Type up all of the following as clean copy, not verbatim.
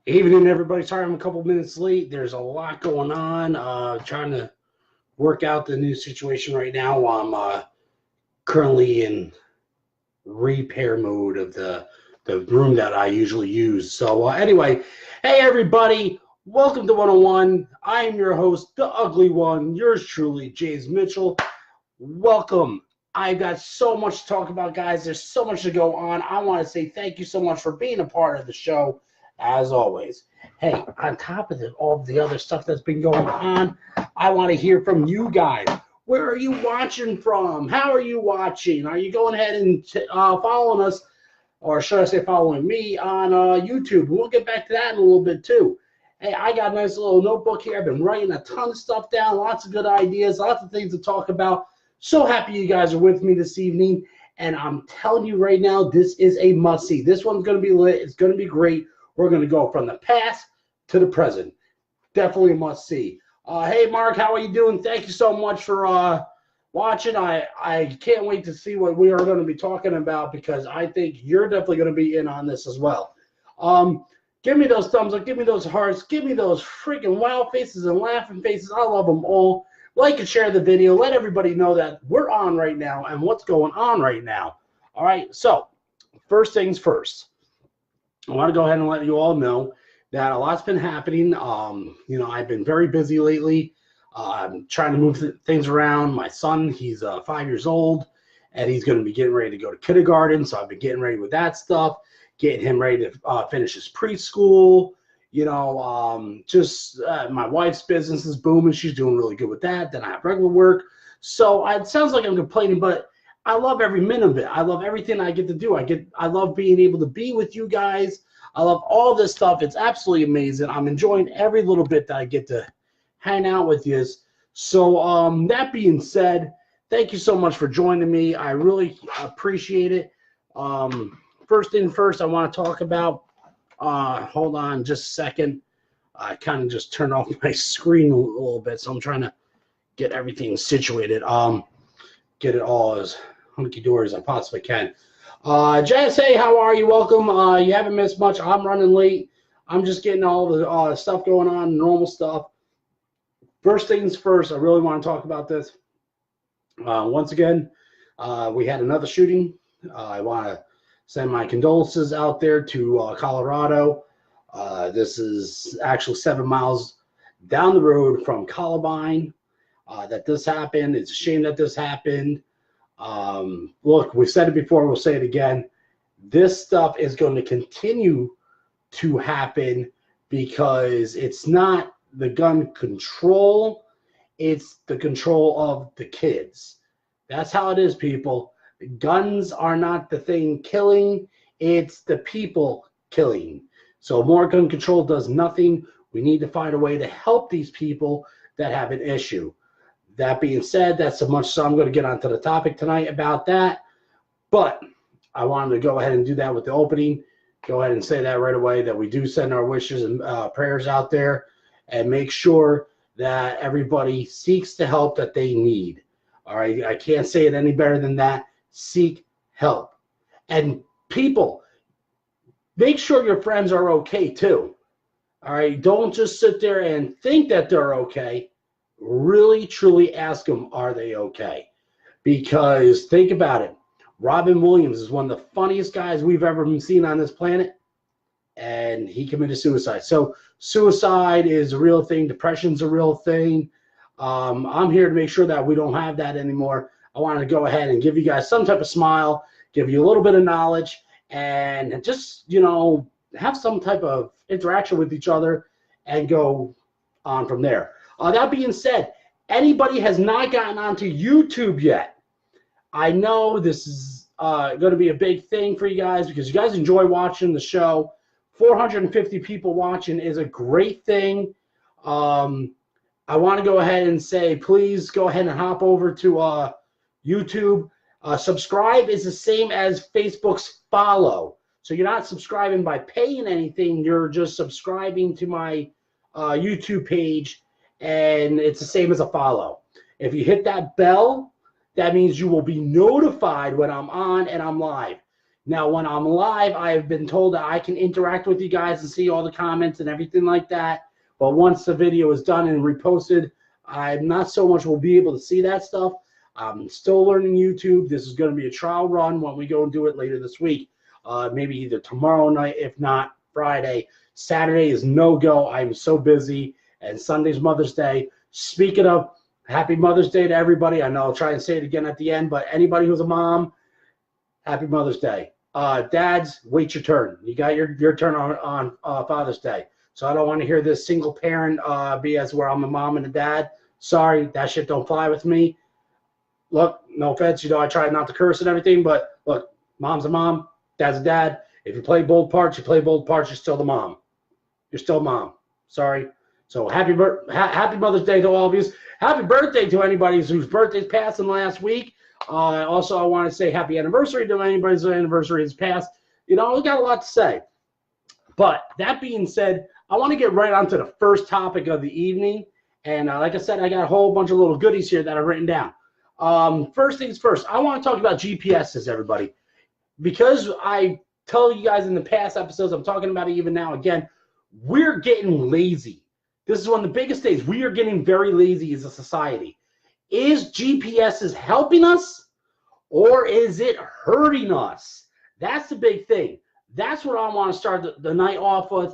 Evening, everybody. Sorry I'm a couple minutes late. There's a lot going on. Trying to work out the new situation right now. I'm currently in repair mode of the room that I usually use. So anyway, hey everybody, welcome to 101. I am your host, the Ugly One. Yours truly, James Mitchell. Welcome. I've got so much to talk about, guys. There's so much to go on. I want to say thank you so much for being a part of the show, as always. Hey, on top of all the other stuff that's been going on, I want to hear from you guys. Where are you watching from? How are you watching? Are you going ahead and following us, or should I say following me on YouTube? We'll get back to that in a little bit too. Hey, I got a nice little notebook here. I've been writing a ton of stuff down, lots of good ideas, lots of things to talk about. So happy you guys are with me this evening, and I'm telling you right now, this is a must-see. This one's going to be lit. It's going to be great. We're going to go from the past to the present. Definitely a must-see. Hey, Mark, how are you doing? Thank you so much for watching. I can't wait to see what we are going to be talking about because I think you're definitely going to be in on this as well. Give me those thumbs up. Give me those hearts. Give me those freaking wow faces and laughing faces. I love them all. Like and share the video. Let everybody know that we're on right now and what's going on right now. All right, so first things first. I want to go ahead and let you all know that a lot's been happening. I've been very busy lately. I'm trying to move things around. My son, he's 5 years old, and he's going to be getting ready to go to kindergarten. So I've been getting ready with that stuff, getting him ready to finish his preschool. My wife's business is booming. She's doing really good with that. Then I have regular work. So it sounds like I'm complaining, but I love every minute of it. I love everything I get to do. I love being able to be with you guys. I love all this stuff. It's absolutely amazing. I'm enjoying every little bit that I get to hang out with you. So that being said, thank you so much for joining me. I really appreciate it. First thing first, I want to talk about, hold on just a second. I kind of just turned off my screen a little bit, so I'm trying to get everything situated. Get it all as hunky-dory as I possibly can. Jess, hey, how are you? Welcome. You haven't missed much. I'm running late. I'm just getting all the stuff going on, normal stuff. First things first, I really want to talk about this. Once again, we had another shooting. I want to send my condolences out there to Colorado. This is actually 7 miles down the road from Columbine that this happened. It's a shame that this happened. Look, we've said it before, we'll say it again. This stuff is going to continue to happen because it's not the gun control, it's the control of the kids. That's how it is, people. Guns are not the thing killing, it's the people killing. So more gun control does nothing. We need to find a way to help these people that have an issue. That being said, that's so much, so I'm going to get onto the topic tonight about that. But I wanted to go ahead and do that with the opening. Go ahead and say that right away, that we do send our wishes and prayers out there and make sure that everybody seeks the help that they need. All right, I can't say it any better than that. Seek help. And people, make sure your friends are okay too. All right, don't just sit there and think that they're okay. Really, truly ask them, are they okay? Because think about it. Robin Williams is one of the funniest guys we've ever seen on this planet, and he committed suicide. So suicide is a real thing. Depression's a real thing. I'm here to make sure that we don't have that anymore. I want to go ahead and give you guys some type of smile, give you a little bit of knowledge, and just, have some type of interaction with each other and go on from there. That being said, anybody has not gotten onto YouTube yet, I know this is going to be a big thing for you guys because you guys enjoy watching the show. 450 people watching is a great thing. I want to go ahead and say, please go ahead and hop over to YouTube. Subscribe is the same as Facebook's follow. So you're not subscribing by paying anything. You're just subscribing to my YouTube page, and it's the same as a follow. If you hit that bell, that means you will be notified when I'm on and I'm live. Now, when I'm live, I have been told that I can interact with you guys and see all the comments and everything like that. But once the video is done and reposted, I'm not so much will be able to see that stuff. I'm still learning YouTube. This is going to be a trial run when we go and do it later this week. Maybe either tomorrow night, if not Friday. Saturday is no-go. I'm so busy. And Sunday's Mother's Day. Speaking of, happy Mother's Day to everybody. I know I'll try and say it again at the end, but anybody who's a mom, happy Mother's Day. Dads, wait your turn. You got your turn on Father's Day. So I don't want to hear this single parent BS where I'm a mom and a dad. Sorry, that shit don't fly with me. Look, no offense, you know, I try not to curse and everything, but look, mom's a mom, dad's a dad. If you play both parts, you're still the mom. You're still mom. Sorry. So happy Mother's Day to all of you. Happy birthday to anybody whose birthday's passed in the last week. Also, I want to say happy anniversary to anybody whose anniversary has passed. You know, we got a lot to say. But that being said, I want to get right onto the first topic of the evening. And like I said, I got a whole bunch of little goodies here that I've written down. First things first, I want to talk about GPSs, everybody. Because I tell you guys in the past episodes, I'm talking about it even now again, we're getting lazy. This is one of the biggest things. We are getting very lazy as a society. Is GPSs helping us or is it hurting us? That's the big thing. That's what I want to start the night off with.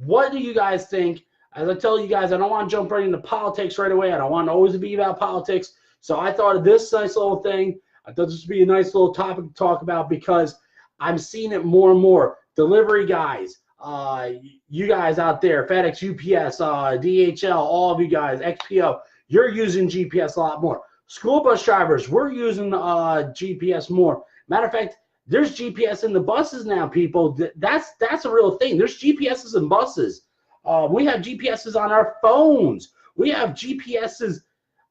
What do you guys think? As I tell you guys, I don't want to jump right into politics right away. I don't want to always be about politics. So I thought of this nice little thing. I thought this would be a nice little topic to talk about because I'm seeing it more and more. Delivery guys, you guys out there, FedEx, UPS, DHL, all of you guys, XPO, you're using GPS a lot more. School bus drivers, we're using GPS more. Matter of fact, there's GPS in the buses now, people. That's a real thing. There's GPSs in buses. We have GPSs on our phones. We have GPSs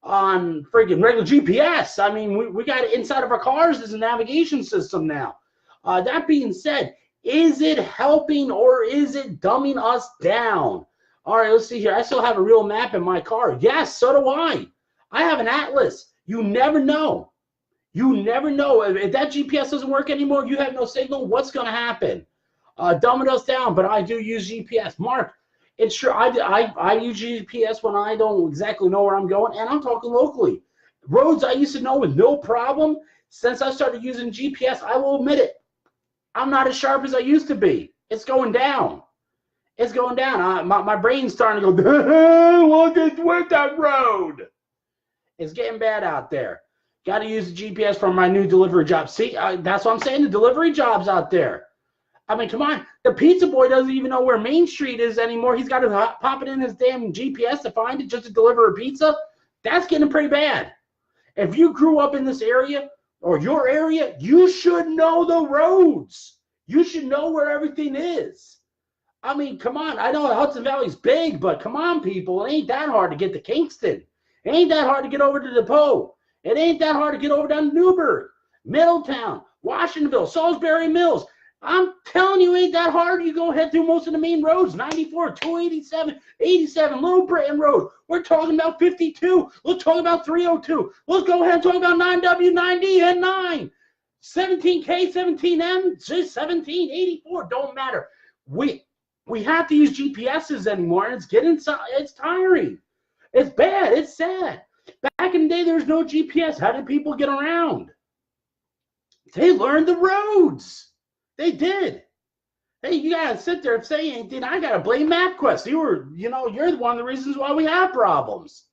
on freaking regular GPS. I mean, we got it inside of our cars as a navigation system now. That being said, is it helping or is it dumbing us down? All right, let's see here. I still have a real map in my car. Yes, so do I. I have an atlas. You never know. You never know. If that GPS doesn't work anymore, you have no signal, what's going to happen? Dumbing us down, but I do use GPS. Mark, it's true. I use GPS when I don't exactly know where I'm going, and I'm talking locally. Roads I used to know with no problem. Since I started using GPS, I will admit it. I'm not as sharp as I used to be. It's going down. It's going down. My brain's starting to go, look at that road. It's getting bad out there. Got to use the GPS for my new delivery job. See, that's what I'm saying, the delivery jobs out there. I mean, come on. The pizza boy doesn't even know where Main Street is anymore. He's got to pop it in his damn GPS to find it just to deliver a pizza. That's getting pretty bad. If you grew up in this area or your area, you should know the roads. You should know where everything is. I mean, come on. I know Hudson Valley's big, but come on, people. It ain't that hard to get to Kingston. It ain't that hard to get over to DePoe. It ain't that hard to get over down to Newburgh, Middletown, Washingtonville, Salisbury Mills. I'm telling you, it ain't that hard. You go ahead through most of the main roads, 94, 287, 87, Little Britain Road. We're talking about 52. Let's talk about 302. Let's go ahead and talk about 9W, 9D, and 9. 17K, 17M, 1784. Don't matter. We have to use GPSs anymore, and it's tiring. It's bad. It's sad. Back in the day, there was no GPS. How did people get around? They learned the roads. They did. Hey, you gotta sit there and say anything. I gotta blame MapQuest. You're one of the reasons why we have problems.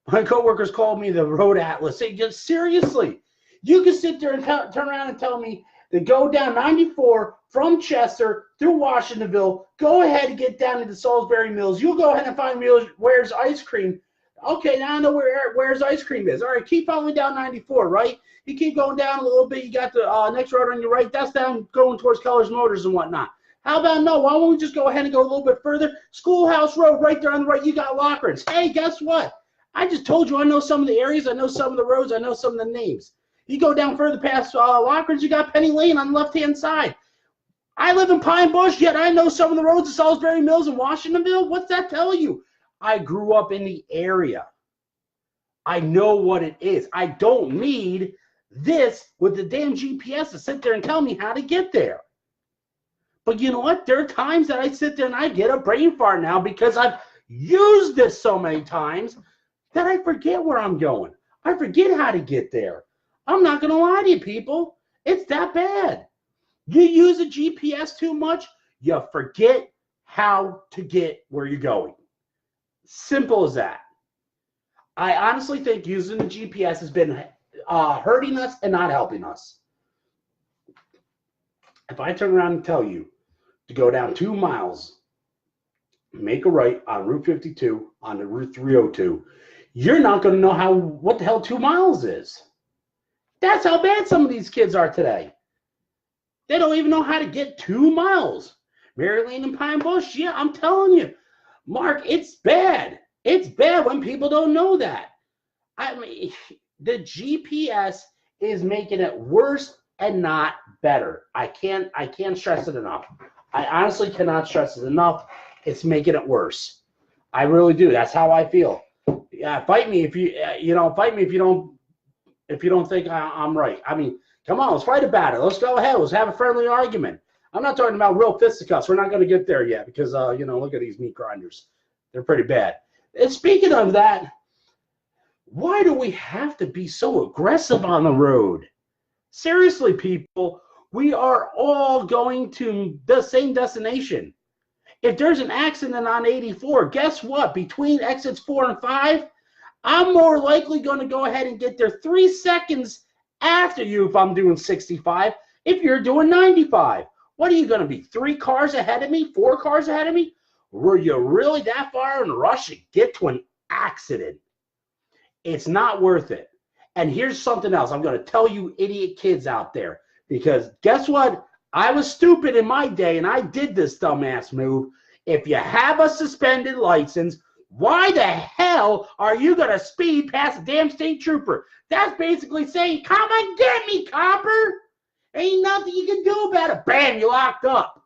My coworkers called me the road atlas. Hey, just seriously, you can sit there and turn around and tell me to go down 94 from Chester through Washingtonville. Go ahead and get down into Salisbury Mills. You'll go ahead and find where's ice cream. Okay, now I know where's ice cream is. All right, keep following down 94, right? You keep going down a little bit. You got the next road on your right. That's down going towards Colors Motors and whatnot. How about no? Why won't we just go ahead and go a little bit further? Schoolhouse Road right there on the right. You got Lockrance. Hey, guess what? I just told you I know some of the areas. I know some of the roads. I know some of the names. You go down further past Lockrance, you got Penny Lane on the left-hand side. I live in Pine Bush, yet I know some of the roads of Salisbury Mills and Washingtonville. What's that tell you? I grew up in the area. I know what it is. I don't need this with the damn GPS to sit there and tell me how to get there. But you know what? There are times that I sit there and I get a brain fart now because I've used this so many times that I forget where I'm going. I forget how to get there. I'm not going to lie to you, people. It's that bad. You use a GPS too much, you forget how to get where you're going. Simple as that. I honestly think using the GPS has been hurting us and not helping us. If I turn around and tell you to go down 2 miles, make a right on Route 52 on the Route 302, you're not going to know what the hell 2 miles is. That's how bad some of these kids are today. They don't even know how to get 2 miles. Mary Lane and Pine Bush, yeah, I'm telling you, Mark, it's bad. It's bad when people don't know that. I mean, the GPS is making it worse and not better. I can't stress it enough. I honestly cannot stress it enough. It's making it worse. I really do. That's how I feel. Yeah, fight me if you fight me if you don't think I'm right. I mean, come on, let's fight about it. Let's go ahead. Let's have a friendly argument. I'm not talking about real fisticuffs. We're not going to get there yet because look at these meat grinders. They're pretty bad. And speaking of that, why do we have to be so aggressive on the road? Seriously, people, we are all going to the same destination. If there's an accident on 84, guess what? Between exits 4 and 5, I'm more likely going to go ahead and get there 3 seconds after you if I'm doing 65, if you're doing 95. What are you going to be, 3 cars ahead of me, 4 cars ahead of me? Were you really that far in a rush to get to an accident? It's not worth it. And here's something else I'm going to tell you idiot kids out there, because guess what? I was stupid in my day, and I did this dumbass move. If you have a suspended license, why the hell are you going to speed past a damn state trooper? That's basically saying, come and get me, copper. Ain't nothing you can do about it. Bam, you locked up.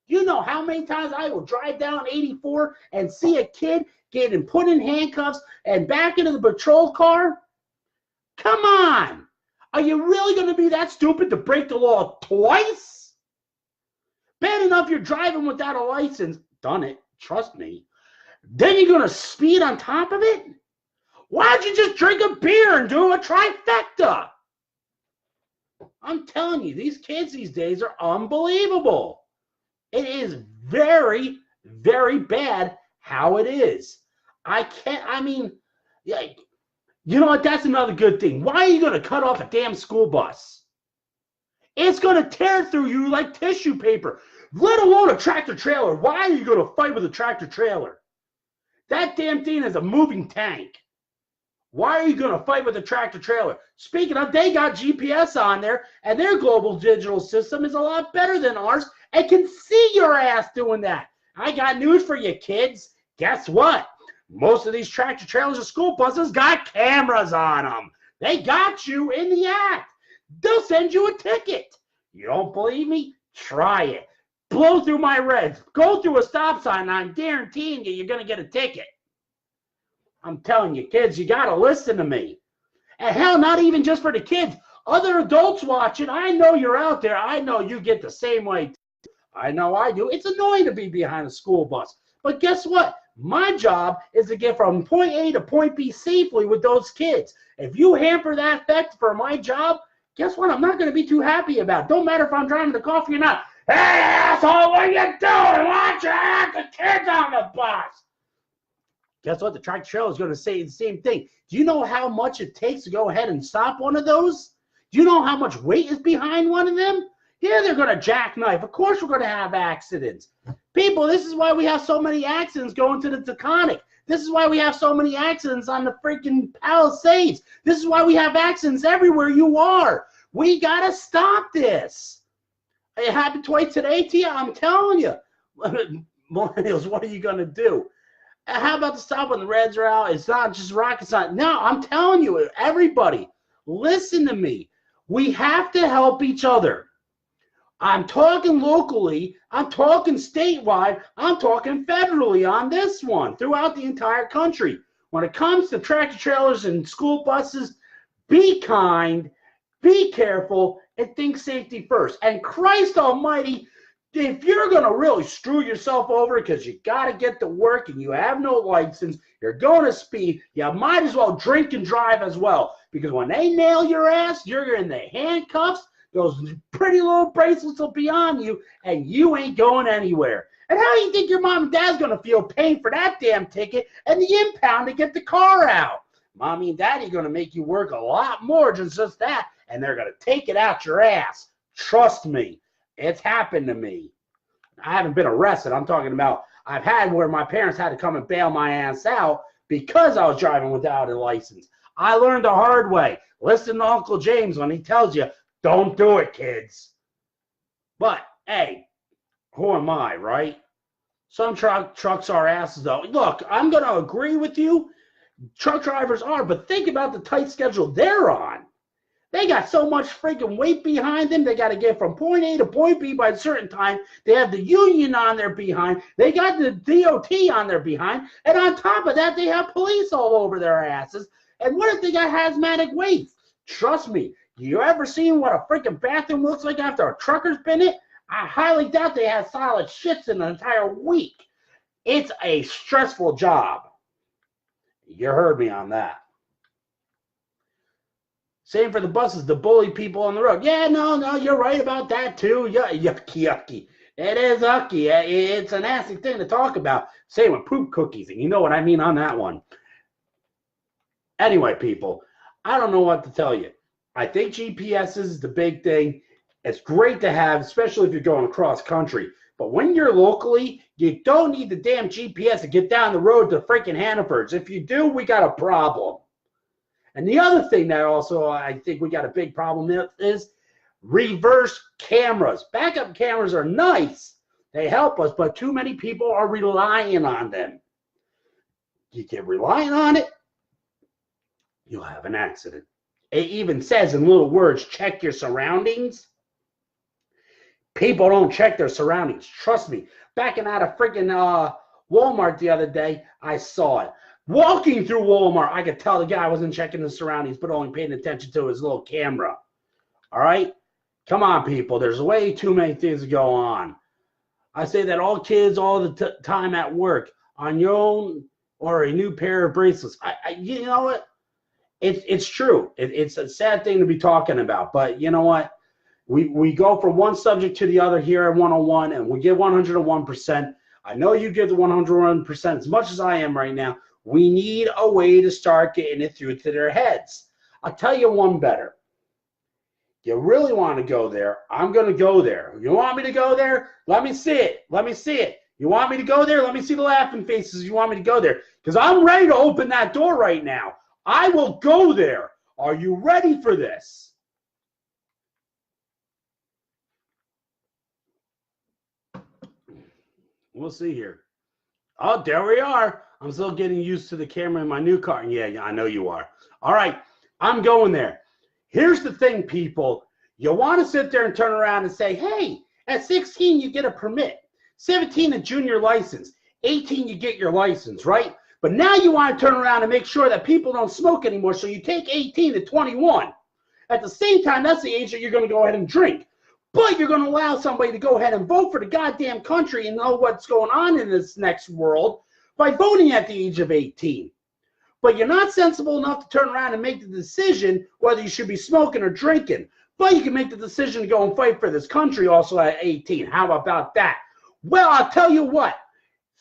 You know how many times I will drive down 84 and see a kid getting put in handcuffs and back into the patrol car? Come on. Are you really going to be that stupid to break the law twice? Bad enough you're driving without a license. Done it. Trust me. Then you're going to speed on top of it? Why don't you just drink a beer and do a trifecta? I'm telling you, these kids these days are unbelievable. It is very, very bad how it is. You know what? That's another good thing. Why are you going to cut off a damn school bus? It's going to tear through you like tissue paper, let alone a tractor trailer. Why are you going to fight with a tractor trailer? That damn thing is a moving tank. Why are you going to fight with a tractor trailer? Speaking of, they got GPS on there, and their global digital system is a lot better than ours and can see your ass doing that. I got news for you, kids. Guess what? Most of these tractor trailers and school buses got cameras on them. They got you in the act. They'll send you a ticket. You don't believe me? Try it. Blow through my reds. Go through a stop sign, and I'm guaranteeing you're going to get a ticket. I'm telling you, kids, you got to listen to me. And hell, not even just for the kids. Other adults watching, I know you're out there. I know you get the same way. I know I do. It's annoying to be behind a school bus. But guess what? My job is to get from point A to point B safely with those kids. If you hamper that fact for my job, guess what? I'm not going to be too happy about it. Don't matter if I'm driving the coffee or not. Hey, asshole, what are you doing? Watch out, the kids on the bus. Guess what? The tractor trailer is going to say the same thing. Do you know how much it takes to go ahead and stop one of those? Do you know how much weight is behind one of them? Yeah, they're going to jackknife. Of course we're going to have accidents. People, this is why we have so many accidents going to the Taconic. This is why we have so many accidents on the freaking Palisades. This is why we have accidents everywhere you are. We got to stop this. It happened twice today, Tia. I'm telling you. Millennials, what are you going to do? How about the stop when the reds are out? It's not just rocket science. No, I'm telling you, everybody, listen to me. We have to help each other. I'm talking locally. I'm talking statewide. I'm talking federally on this one throughout the entire country. When it comes to tractor trailers and school buses, be kind. be careful and think safety first. And Christ almighty, if you're going to really screw yourself over because you got to get to work and you have no license, you're going to speed, you might as well drink and drive as well. Because when they nail your ass, you're in the handcuffs, those pretty little bracelets will be on you, and you ain't going anywhere. And how do you think your mom and dad's going to feel paying for that damn ticket and the impound to get the car out? Mommy and daddy are going to make you work a lot more than just that, and they're going to take it out your ass. Trust me. It's happened to me. I haven't been arrested. I'm talking about I've had where my parents had to come and bail my ass out because I was driving without a license. I learned the hard way. Listen to Uncle James when he tells you, don't do it, kids. But, hey, who am I, right? Some trucks are asses, though. Look, I'm going to agree with you. Truck drivers are, but think about the tight schedule they're on. They got so much freaking weight behind them. They got to get from point A to point B by a certain time. They have the union on their behind. They got the DOT on their behind. And on top of that, they have police all over their asses. And what if they got asthmatic waste? Trust me, you ever seen what a freaking bathroom looks like after a trucker's been in it? I highly doubt they have solid shits in an entire week. It's a stressful job. You heard me on that. Same for the buses, the bully people on the road. Yeah, no, you're right about that too. Yeah, yucky. It is yucky. It's a nasty thing to talk about. Same with poop cookies, and you know what I mean on that one. Anyway, people, I don't know what to tell you. I think GPS is the big thing. It's great to have, especially if you're going across country. But when you're locally, you don't need the damn GPS to get down the road to freaking Hannaford's. If you do, we got a problem. And the other thing that also I think we got a big problem with is reverse cameras. Backup cameras are nice. They help us, but too many people are relying on them. You get relying on it, you'll have an accident. It even says in little words, check your surroundings. People don't check their surroundings. Trust me. Backing out of freaking Walmart the other day, I saw it. Walking through Walmart, I could tell the guy wasn't checking his surroundings, but only paying attention to his little camera. All right? Come on, people. There's way too many things to go on. I say that all kids, all the time at work, on your own or a new pair of bracelets. You know what? It's true. It's a sad thing to be talking about, but you know what? We go from one subject to the other here at 101, and we give 101%. I know you give the 101% as much as I am right now. We need a way to start getting it through to their heads. I'll tell you one better. You really want to go there? I'm going to go there. You want me to go there? Let me see it. Let me see it. You want me to go there? Let me see the laughing faces. You want me to go there? Because I'm ready to open that door right now. I will go there. Are you ready for this? We'll see here. Oh, there we are. I'm still getting used to the camera in my new car. Yeah, I know you are. All right, I'm going there. Here's the thing, people. You want to sit there and turn around and say, hey, at 16, you get a permit. 17, a junior license. 18, you get your license, right? But now you want to turn around and make sure that people don't smoke anymore, so you take 18 to 21. At the same time, that's the age that you're going to go ahead and drink. But you're going to allow somebody to go ahead and vote for the goddamn country and know what's going on in this next world by voting at the age of 18. But you're not sensible enough to turn around and make the decision whether you should be smoking or drinking. But you can make the decision to go and fight for this country also at 18. How about that? Well, I'll tell you what.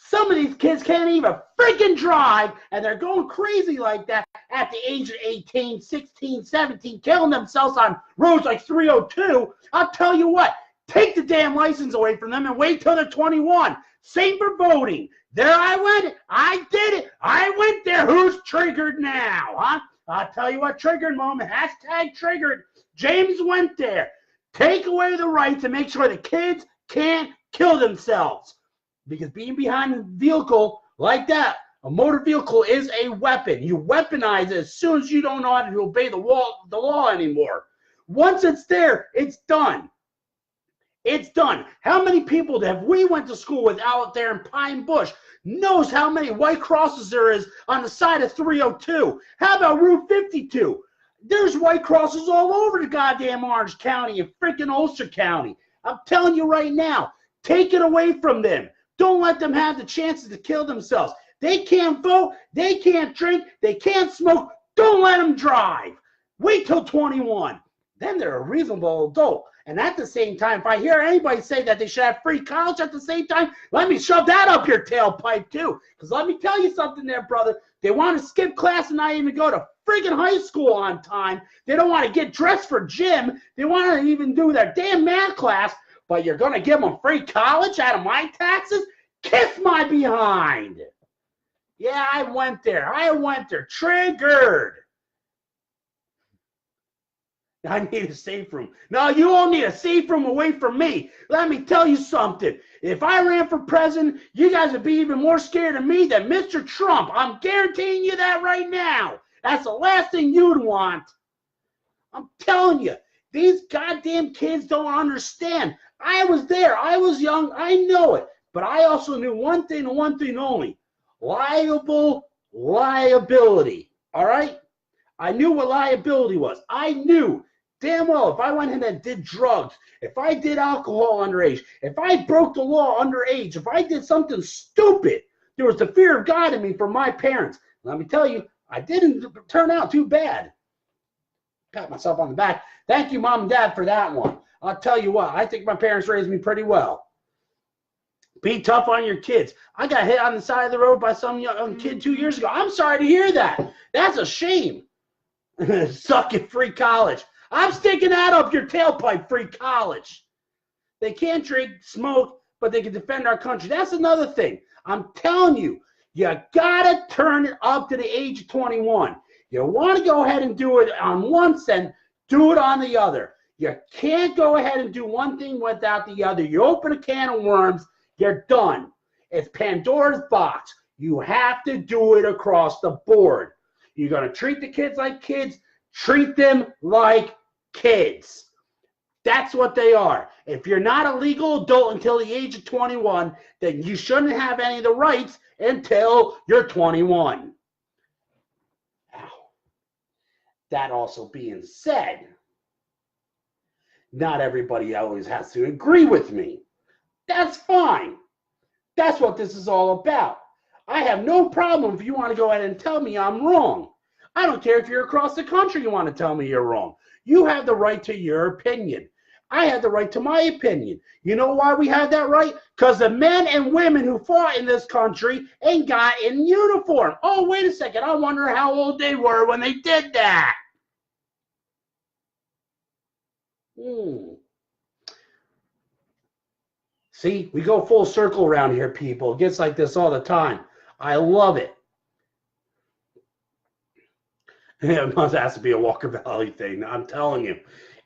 Some of these kids can't even freaking drive, and they're going crazy like that at the age of 18, 16, 17, killing themselves on roads like 302. I'll tell you what, take the damn license away from them and wait till they're 21. Same for voting. There I went. I did it. I went there. Who's triggered now, huh? I'll tell you what, triggered moment. Hashtag triggered. James went there. Take away the right to make sure the kids can't kill themselves. Because being behind a vehicle like that, a motor vehicle is a weapon. You weaponize it as soon as you don't know how to obey the law anymore. Once it's there, it's done. It's done. How many people have we went to school with out there in Pine Bush knows how many white crosses there is on the side of 302? How about Route 52? There's White Crosses all over the goddamn Orange County and freaking Ulster County. I'm telling you right now, take it away from them. Don't let them have the chances to kill themselves. They can't vote. They can't drink. They can't smoke. Don't let them drive. Wait till 21. Then they're a reasonable adult. And at the same time, if I hear anybody say that they should have free college at the same time, let me shove that up your tailpipe too. Because let me tell you something there, brother. They want to skip class and not even go to friggin' high school on time. They don't want to get dressed for gym. They want to even do their damn math class. But you're going to give them free college out of my taxes? Kiss my behind. Yeah, I went there. Triggered. I need a safe room. No, you all need a safe room away from me. Let me tell you something. If I ran for president, you guys would be even more scared of me than Mr. Trump. I'm guaranteeing you that right now. That's the last thing you'd want. I'm telling you, these goddamn kids don't understand. I was there. I was young. I know it. But I also knew one thing and one thing only. Liability. All right? I knew what liability was. I knew damn well if I went in and did drugs, if I did alcohol underage, if I broke the law underage, if I did something stupid, there was the fear of God in me from my parents. Let me tell you, I didn't turn out too bad. Pat myself on the back. Thank you, Mom and Dad, for that one. I'll tell you what, I think my parents raised me pretty well. Be tough on your kids. I got hit on the side of the road by some young kid 2 years ago. I'm sorry to hear that. That's a shame. Suck it, free college. I'm sticking that up your tailpipe, free college. They can't drink, smoke, but they can defend our country. That's another thing. I'm telling you, you got to turn it up to the age of 21. You want to go ahead and do it on one side, do it on the other. You can't go ahead and do one thing without the other. You open a can of worms, you're done. It's Pandora's box. You have to do it across the board. You're going to treat the kids like kids. Treat them like kids. That's what they are. If you're not a legal adult until the age of 21, then you shouldn't have any of the rights until you're 21. Now, that also being said, not everybody always has to agree with me. That's fine. That's what this is all about. I have no problem if you want to go ahead and tell me I'm wrong. I don't care if you're across the country you want to tell me you're wrong. You have the right to your opinion. I have the right to my opinion. You know why we have that right? Because the men and women who fought in this country ain't got in uniform. Oh, wait a second. I wonder how old they were when they did that. See, we go full circle around here, people. It gets like this all the time. I love it. It must have to be a Walker Valley thing. I'm telling you.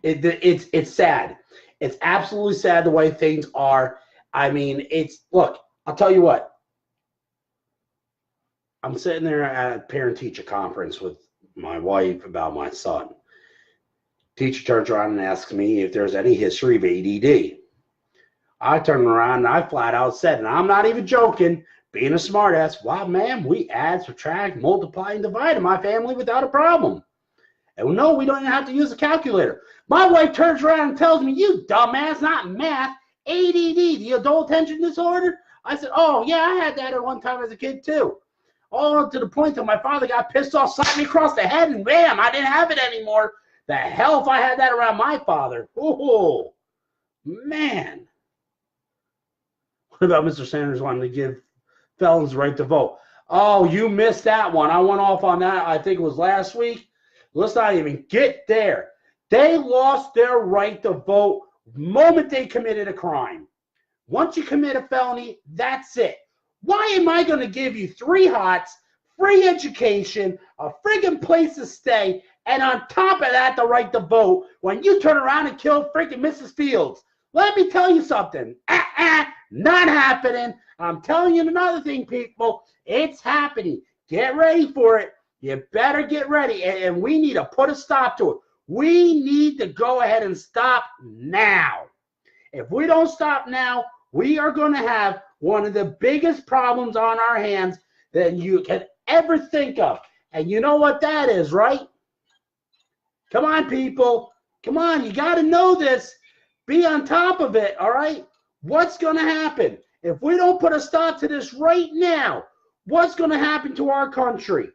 It's sad. It's absolutely sad the way things are. I mean, look, I'll tell you what. I'm sitting there at a parent-teacher conference with my wife about my son. Teacher turns around and asks me if there's any history of ADD. I turned around and I flat out said, and I'm not even joking, being a smartass, wow, ma'am, we add, subtract, multiply, and divide in my family without a problem. And no, we don't even have to use a calculator. My wife turns around and tells me, you dumbass, not math, ADD, the adult attention disorder. I said, oh, yeah, I had that at one time as a kid, too. All to the point that my father got pissed off, slapped me across the head, and bam, I didn't have it anymore. The hell if I had that around my father. Oh, man. What about Mr. Sanders wanting to give felons the right to vote? Oh, you missed that one. I went off on that, I think it was last week. Let's not even get there. They lost their right to vote the moment they committed a crime. Once you commit a felony, that's it. Why am I going to give you 3 hots, free education, a friggin' place to stay, and on top of that, the right to vote when you turn around and kill friggin' Mrs. Fields? Let me tell you something. Not happening. I'm telling you another thing, people. It's happening. Get ready for it. You better get ready, and we need to put a stop to it. We need to go ahead and stop now. If we don't stop now, we are going to have one of the biggest problems on our hands that you can ever think of. And you know what that is, right? Come on, people. Come on, you got to know this. Be on top of it, all right? What's going to happen? If we don't put a stop to this right now, what's going to happen to our country?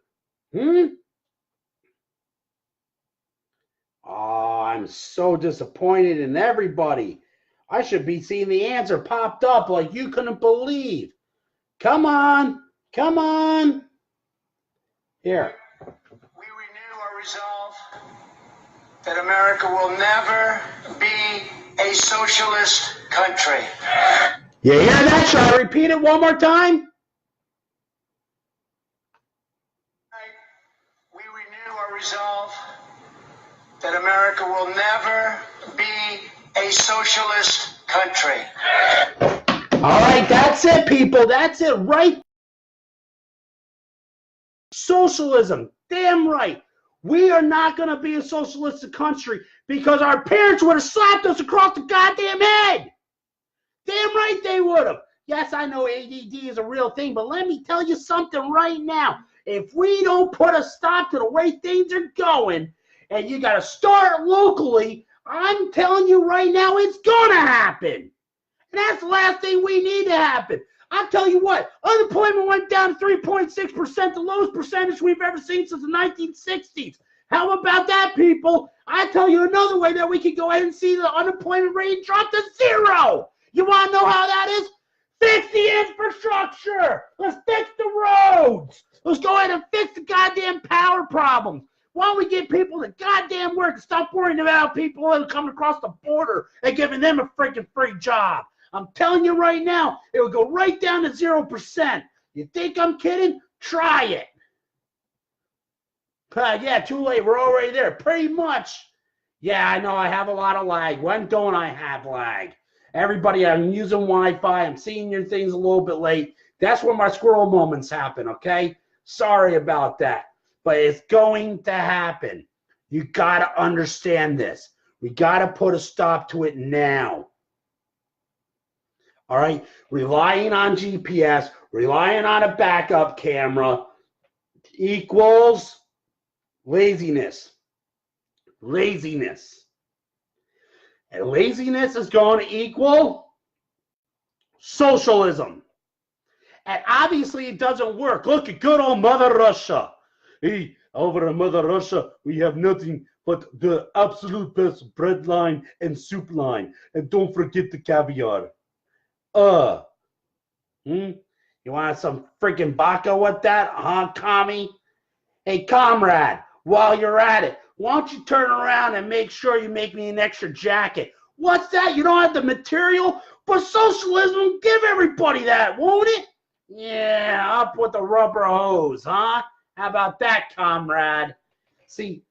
Oh, I'm so disappointed in everybody. I should be seeing the answer popped up like you couldn't believe. Come on. Come on. Here. We renew our resolve that America will never be a socialist country. You hear that? Shall I repeat it one more time? We renew our resolve that America will never be a socialist country. All right, that's it, people. That's it, right? Socialism. Damn right. We are not going to be a socialistic country because our parents would have slapped us across the goddamn head. Damn right they would have. Yes, I know ADD is a real thing, but let me tell you something right now. If we don't put a stop to the way things are going, and you got to start locally, I'm telling you right now, it's going to happen. And that's the last thing we need to happen. I'll tell you what, unemployment went down to 3.6%, the lowest percentage we've ever seen since the 1960s. How about that, people? I tell you another way that we can go ahead and see the unemployment rate drop to 0. You want to know how that is? Fix the infrastructure. Let's fix the roads. Let's go ahead and fix the goddamn power problems. Why don't we give people the goddamn work and stop worrying about people that are coming across the border and giving them a freaking free job? I'm telling you right now, it will go right down to 0%. You think I'm kidding? Try it. Yeah, too late. We're already there. Pretty much. Yeah, I know I have a lot of lag. When don't I have lag? Everybody, I'm using Wi-Fi. I'm seeing your things a little bit late. That's where my squirrel moments happen, okay? Sorry about that. But it's going to happen. You got to understand this. We got to put a stop to it now. All right? Relying on GPS, relying on a backup camera equals laziness. Laziness. And laziness is going to equal socialism. And obviously it doesn't work. Look at good old Mother Russia. Hey, over in Mother Russia, we have nothing but the absolute best bread line and soup line. And don't forget the caviar. You want some freaking baka with that, huh, commie? Hey, comrade, while you're at it, why don't you turn around and make sure you make me an extra jacket? What's that? You don't have the material? But socialism will give everybody that, won't it? Yeah, up with the rubber hose, huh? How about that, comrade? See,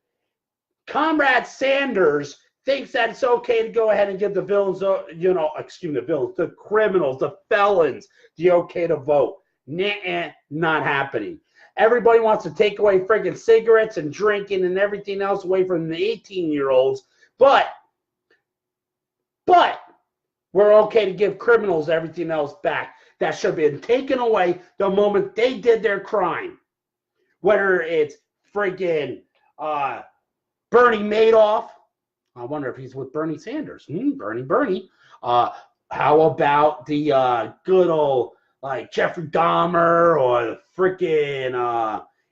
Comrade Sanders thinks that it's okay to go ahead and give the villains, the criminals, the felons, the okay to vote. Nah, not happening. Everybody wants to take away friggin' cigarettes and drinking and everything else away from the 18-year-olds, but we're okay to give criminals everything else back. That should have been taken away the moment they did their crime. Whether it's friggin' Bernie Madoff. I wonder if he's with Bernie Sanders. Bernie. How about the good old like Jeffrey Dahmer or freaking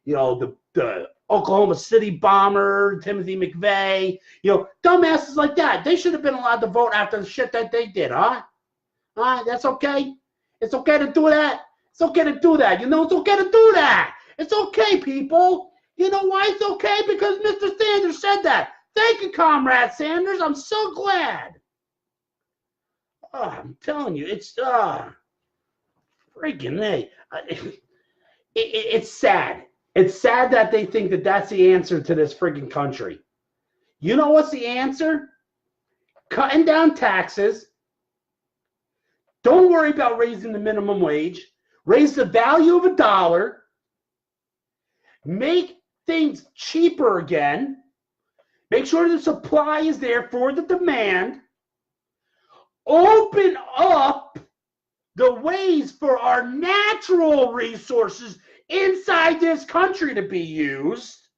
the Oklahoma City bomber, Timothy McVeigh, dumbasses like that. They should have been allowed to vote after the shit that they did, huh? That's okay. It's okay to do that. It's okay to do that. It's okay to do that. It's okay, people. You know why it's okay? Because Mr. Sanders said that. Thank you, Comrade Sanders. I'm so glad. I'm telling you, it's freaking it's sad. It's sad that they think that that's the answer to this freaking country. You know what's the answer? Cutting down taxes. Don't worry about raising the minimum wage. Raise the value of $1. Make things cheaper again. Make sure the supply is there for the demand. Open up the ways for our natural resources inside this country to be used.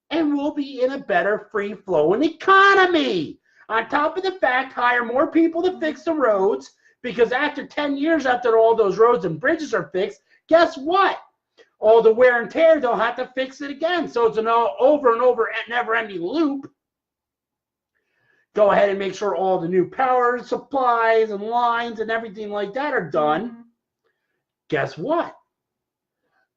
and we'll be in a better free-flowing economy. On top of the fact, hire more people to fix the roads, because after 10 years after all those roads and bridges are fixed, guess what? All the wear and tear, they'll have to fix it again. So it's an over and over and never-ending loop. Go ahead and make sure all the new power supplies and lines and everything like that are done. Guess what?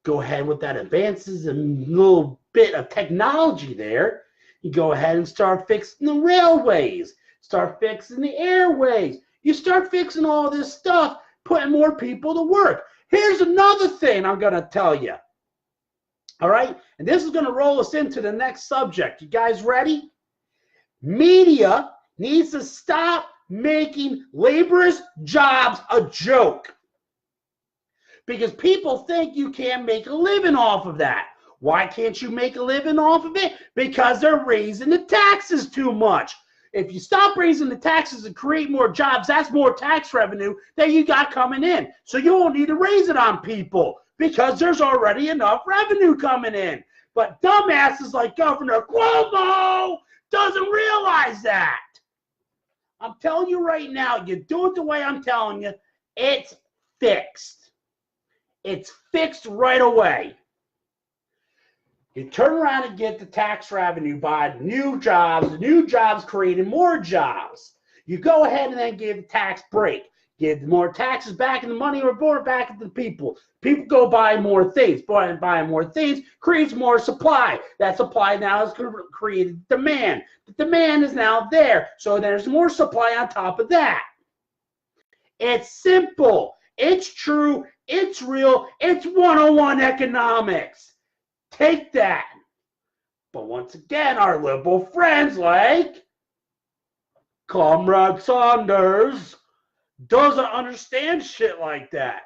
Go ahead with that advances and little bit of technology there. You go ahead and start fixing the railways, start fixing the airways. You start fixing all this stuff, putting more people to work. Here's another thing I'm going to tell you. All right? And this is going to roll us into the next subject. You guys ready? Media needs to stop making laborers' jobs a joke, because people think you can't make a living off of that. Why can't you make a living off of it? Because they're raising the taxes too much. If you stop raising the taxes and create more jobs, that's more tax revenue that you got coming in. So you won't need to raise it on people, because there's already enough revenue coming in. But dumbasses like Governor Cuomo doesn't realize that. I'm telling you right now, you do it the way I'm telling you, it's fixed. It's fixed right away. You turn around and get the tax revenue by new jobs creating more jobs. You go ahead and then give the tax break. Give more taxes back and the money report back to the people. People go buy more things. Buying more things creates more supply. That supply now has created demand. The demand is now there. So there's more supply on top of that. It's simple. It's true. It's real. It's 101 economics. Take that. But once again, our liberal friends like Comrade Saunders doesn't understand shit like that.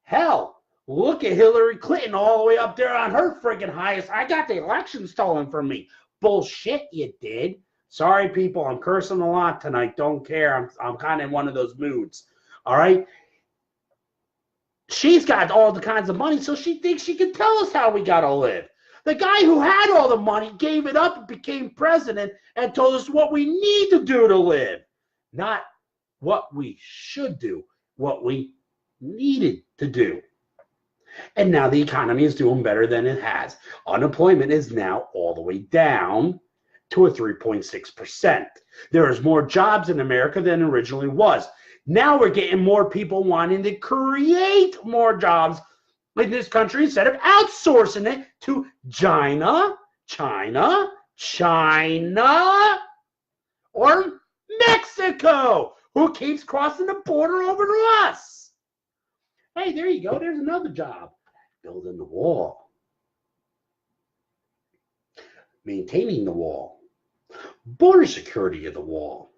Hell, look at Hillary Clinton all the way up there on her friggin' highest. I got the election stolen from me. Bullshit, you did. Sorry, people, I'm cursing a lot tonight. Don't care. I'm kind of in one of those moods. All right? She's got all the kinds of money, so she thinks she can tell us how we got to live. The guy who had all the money gave it up and became president and told us what we need to do to live. Not what we should do, what we needed to do. And now the economy is doing better than it has. Unemployment is now all the way down to a 3.6%. There is more jobs in America than originally was. Now we're getting more people wanting to create more jobs in this country instead of outsourcing it to China, or Mexico, who keeps crossing the border over to us. Hey, there you go. There's another job. Building the wall. Maintaining the wall. Border security of the wall.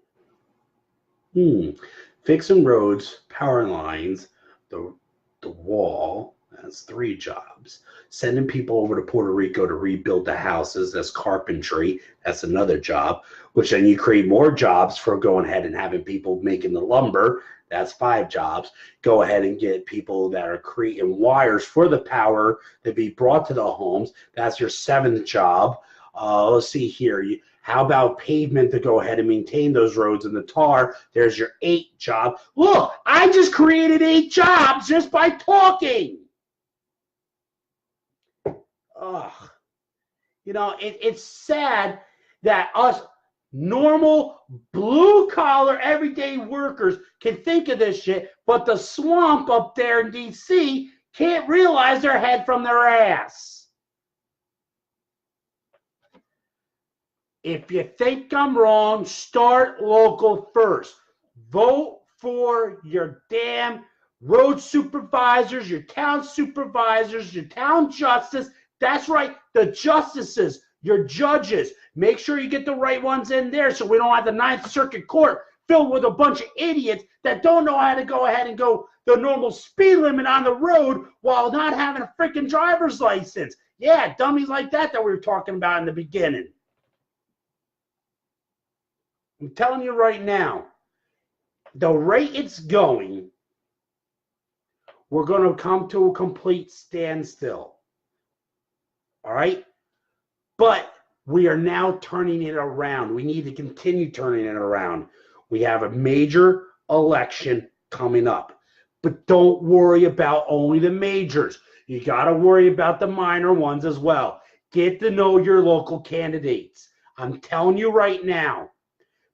Fixing roads, power lines, the wall. That's 3 jobs. Sending people over to Puerto Rico to rebuild the houses. That's carpentry. That's another job. Which then you create more jobs for going ahead and having people making the lumber. That's 5 jobs. Go ahead and get people that are creating wires for the power to be brought to the homes. That's your 7th job. Let's see here. How about pavement to go ahead and maintain those roads and the tar? There's your 8th job. Look, I just created 8 jobs just by talking. Ugh. You know, it's sad that us normal blue-collar everyday workers can think of this shit, but the swamp up there in D.C. can't realize their head from their ass. If you think I'm wrong, start local first. Vote for your damn road supervisors, your town supervisors, your town justice. That's right, the justices, your judges. Make sure you get the right ones in there so we don't have the 9th Circuit Court filled with a bunch of idiots that don't know how to go ahead and go the normal speed limit on the road while not having a freaking driver's license. Yeah, dummies like that we were talking about in the beginning. I'm telling you right now, the rate it's going, we're going to come to a complete standstill. All right? But We are now turning it around. We need to continue turning it around. We have a major election coming up. But don't worry about only the majors. You got to worry about the minor ones as well. Get to know your local candidates. I'm telling you right now,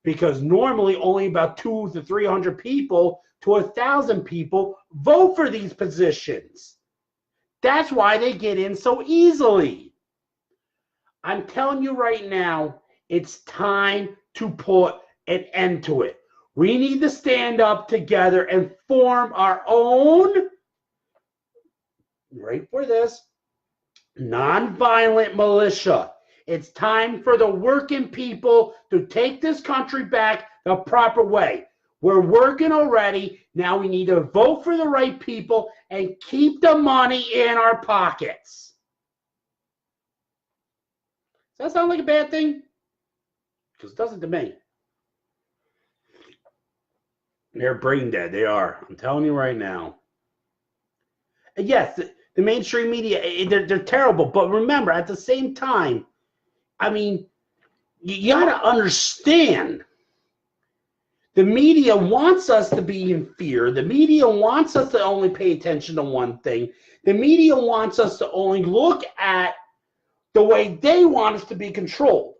because normally only about 200 to 300 people to 1,000 people vote for these positions. That's why they get in so easily. I'm telling you right now, it's time to put an end to it. We need to stand up together and form our own, right for this, nonviolent militia. It's time for the working people to take this country back the proper way. We're working already. Now we need to vote for the right people and keep the money in our pockets. Does that sound like a bad thing? Because it doesn't to me. They're brain dead. They are. I'm telling you right now. And yes, the mainstream media, they're terrible. But remember, at the same time, I mean, you got to understand. The media wants us to be in fear. The media wants us to only pay attention to one thing. The media wants us to only look at the way they want us to be controlled.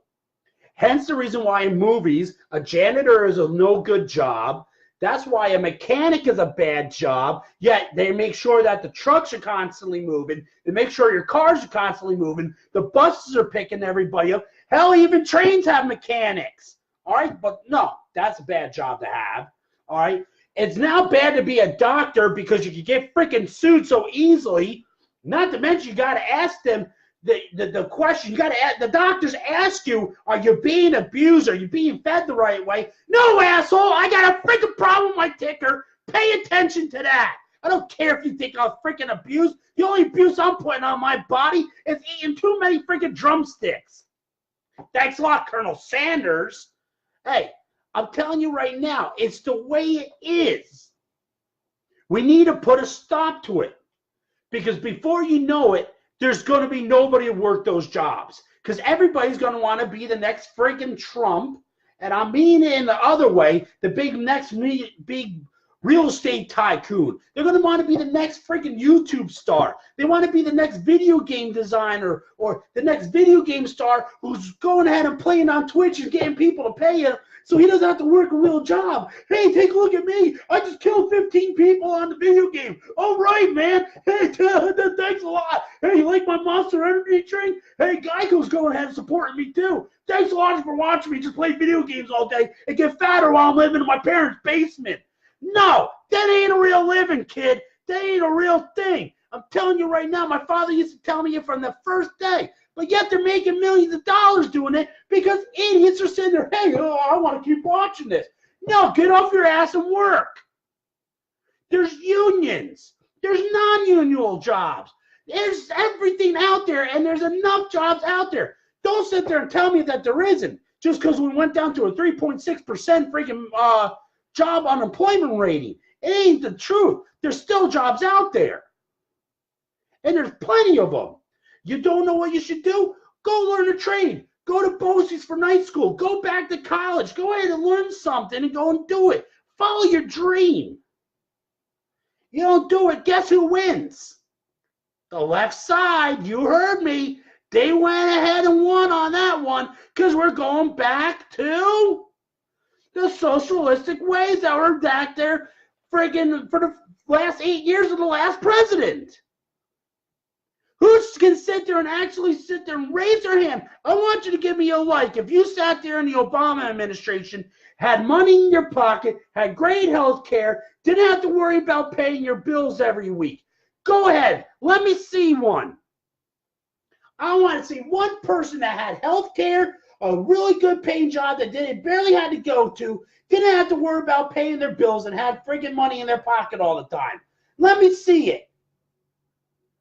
Hence the reason why in movies, a janitor is a no good job. That's why a mechanic is a bad job, yet they make sure that the trucks are constantly moving. They make sure your cars are constantly moving. The buses are picking everybody up. Hell, even trains have mechanics. All right, but no, that's a bad job to have. All right, it's now bad to be a doctor because you can get freaking sued so easily. Not to mention, you got to ask them the question. You got to ask the doctors. Ask you, are you being abused? Are you being fed the right way? No, asshole. I got a freaking problem with my ticker. Pay attention to that. I don't care if you think I'm freaking abused. The only abuse I'm putting on my body is eating too many freaking drumsticks. Thanks a lot, Colonel Sanders. Hey, I'm telling you right now, it's the way it is. We need to put a stop to it. Because before you know it, there's going to be nobody to work those jobs. Because everybody's going to want to be the next freaking Trump. And I mean it in the other way, the next big real estate tycoon. They're going to want to be the next freaking YouTube star. They want to be the next video game designer or the next video game star who's going ahead and playing on Twitch and getting people to pay him so he doesn't have to work a real job. Hey, take a look at me. I just killed 15 people on the video game. All right, man. Hey, thanks a lot. Hey, you like my Monster Energy drink? Hey, Geico's going ahead and supporting me too. Thanks a lot for watching me just play video games all day and get fatter while I'm living in my parents' basement. No, that ain't a real living, kid. That ain't a real thing. I'm telling you right now, my father used to tell me it from the first day. But yet they're making millions of dollars doing it because idiots are sitting there, hey, I want to keep watching this. No, get off your ass and work. There's unions. There's non-union jobs. There's everything out there, and there's enough jobs out there. Don't sit there and tell me that there isn't just because we went down to a 3.6% freaking job unemployment rating. It ain't the truth. There's still jobs out there. And there's plenty of them. You don't know what you should do? Go learn a trade. Go to BOCES for night school. Go back to college. Go ahead and learn something and go and do it. Follow your dream. You don't do it, guess who wins? The left side. You heard me. They went ahead and won on that one because we're going back to the socialistic ways that were back there friggin' for the last 8 years of the last president. Who can sit there and actually sit there and raise their hand? I want you to give me a like. If you sat there in the Obama administration, had money in your pocket, had great health care, didn't have to worry about paying your bills every week. Go ahead. Let me see one. I want to see one person that had health care, a really good paying job that they barely had to go to, didn't have to worry about paying their bills and had freaking money in their pocket all the time. Let me see it.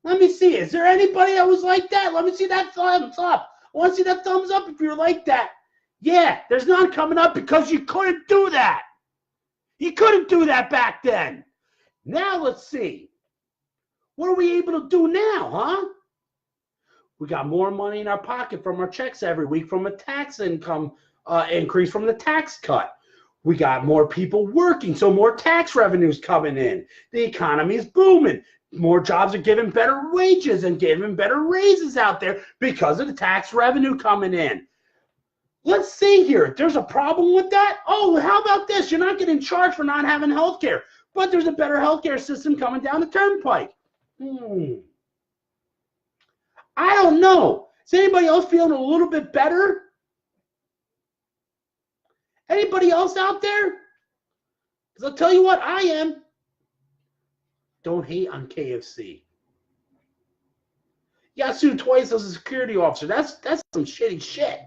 Let me see. Is there anybody that was like that? Let me see that thumbs up. I want to see that thumbs up if you're like that. Yeah, there's none coming up because you couldn't do that. You couldn't do that back then. Now let's see. What are we able to do now, huh? We got more money in our pocket from our checks every week from a tax income increase from the tax cut. We got more people working, so more tax revenues coming in. The economy is booming. More jobs are giving better wages and giving better raises out there because of the tax revenue coming in. Let's see here. There's a problem with that? Oh, how about this? You're not getting charged for not having health care, but there's a better health care system coming down the turnpike. I don't know. Is anybody else feeling a little bit better? Anybody else out there? Because I'll tell you what, I am. Don't hate on KFC. You got sued twice as a security officer. That's some shitty shit.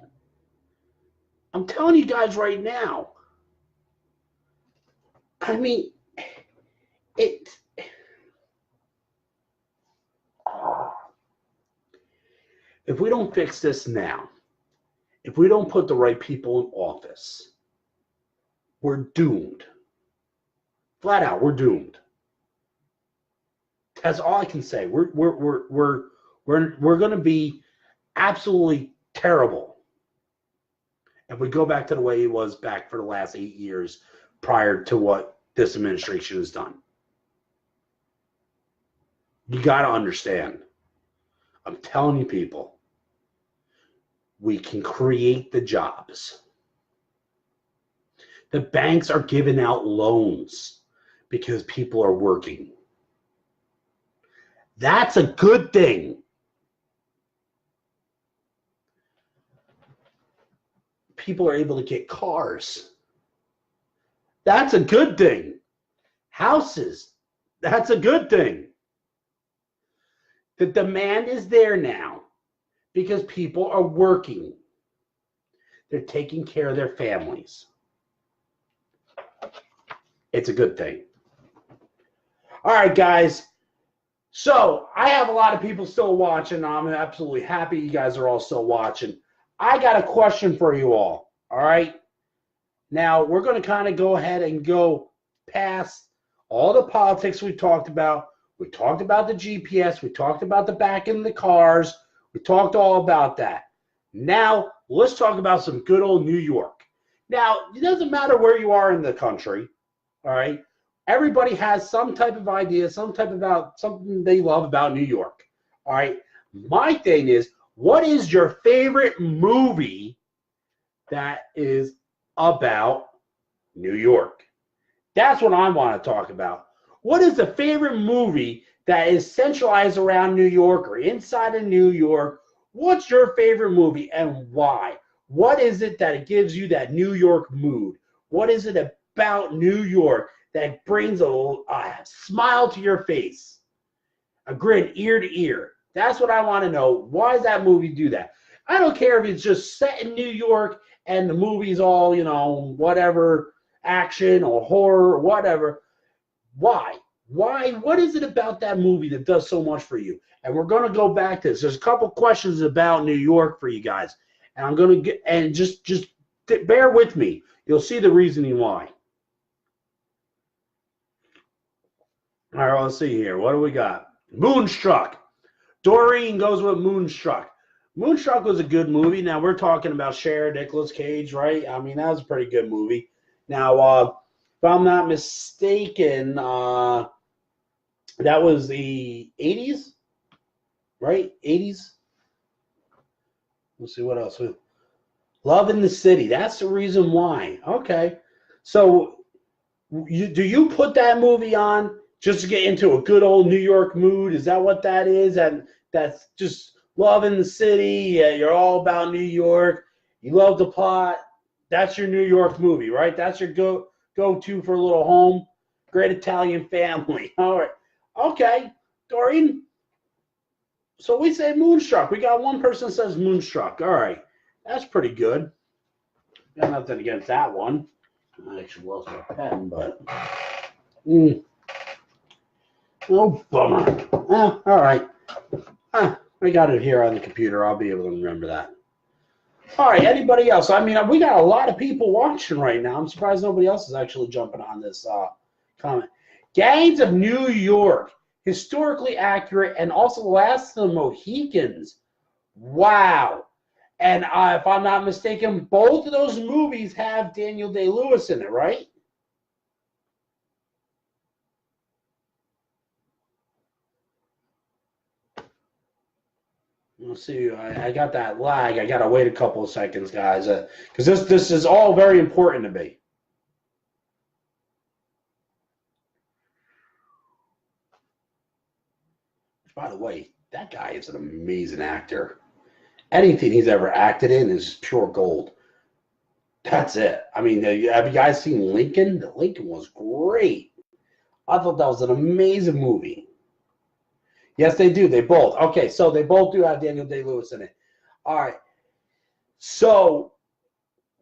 I'm telling you guys right now. I mean, if we don't fix this now, if we don't put the right people in office, we're doomed. Flat out, we're doomed. That's all I can say. We're going to be absolutely terrible if we go back to the way it was back for the last 8 years prior to what this administration has done. You got to understand. I'm telling you, people, we can create the jobs. The banks are giving out loans because people are working. That's a good thing. People are able to get cars. That's a good thing. Houses. That's a good thing. The demand is there now because people are working. They're taking care of their families. It's a good thing. All right, guys. So I have a lot of people still watching. I'm absolutely happy you guys are all still watching. I got a question for you all right? Now, we're going to kind of go ahead and go past all the politics we talked about. We talked about the GPS. We talked about the back in the cars. We talked all about that. Now, let's talk about some good old New York. Now, it doesn't matter where you are in the country, all right? Everybody has some type of idea, something they love about New York, all right? My thing is, what is your favorite movie that is about New York? That's what I want to talk about. What is the favorite movie that is centralized around New York or inside of New York? What's your favorite movie and why? What is it that gives you that New York mood? What is it about New York that brings a smile to your face, a grin ear to ear? That's what I want to know. Why does that movie do that? I don't care if it's just set in New York and the movie's all, whatever, action or horror or whatever. Why? What is it about that movie that does so much for you? And we're going to go back to this. There's a couple questions about New York for you guys. And I'm going to get, and just bear with me. You'll see the reasoning why. All right, let's see here. What do we got? Moonstruck. Doreen goes with Moonstruck. Moonstruck was a good movie. Now, we're talking about Cher, Nicolas Cage, right? I mean, that was a pretty good movie. Now, if I'm not mistaken, that was the 80s, right? 80s. Let's see what else. Love in the City. That's the reason why. Okay. So, do you put that movie on just to get into a good old New York mood? Is that what that is? And that's just love in the city. Yeah, you're all about New York. You love the plot. That's your New York movie, right? That's your go-to for a little home. Great Italian Family. All right. Okay, Doreen. So we say Moonstruck. We got one person that says Moonstruck. All right. That's pretty good. Got nothing against that one. I actually lost my pen, but... Oh, bummer. All right. I got it here on the computer. I'll be able to remember that. All right. Anybody else? I mean, we got a lot of people watching right now. I'm surprised nobody else is actually jumping on this comment. Gangs of New York. Historically accurate and also Last of the Mohicans. Wow. And if I'm not mistaken, both of those movies have Daniel Day-Lewis in it, right? Let's see. I got that lag. I got to wait a couple of seconds, guys, because this is all very important to me. By the way, that guy is an amazing actor. Anything he's ever acted in is pure gold. That's it. I mean, have you guys seen Lincoln? Lincoln was great. I thought that was an amazing movie. Yes, they do. They both. Okay, so they both do have Daniel Day-Lewis in it. All right. So,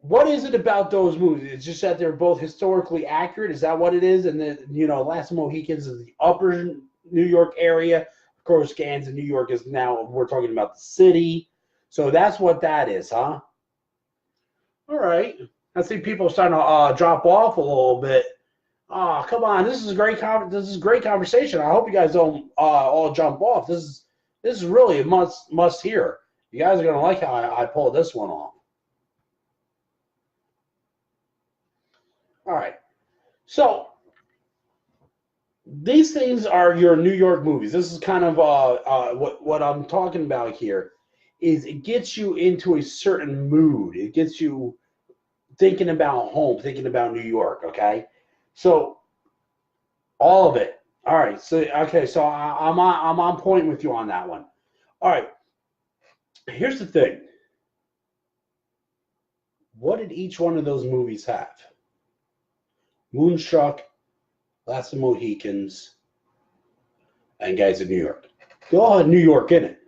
what is it about those movies? It's just that they're both historically accurate. Is that what it is? And then, Last of the Mohicans is the upper New York area. Of course, Gangs in New York is now, we're talking about the city. So that's what that is, huh? All right. I see people starting to drop off a little bit. Oh, come on! This is a great great conversation. I hope you guys don't all jump off. This is really a must hear. You guys are gonna like how I pulled this one off. All right. So these things are your New York movies. This is kind of what I'm talking about here. Is it gets you into a certain mood. It gets you thinking about home, thinking about New York. Okay. So all of it. All right. So okay. So I'm on point with you on that one. All right. Here's the thing. What did each one of those movies have? Moonstruck, Last of the Mohicans, and Guys of New York. They all had New York in it.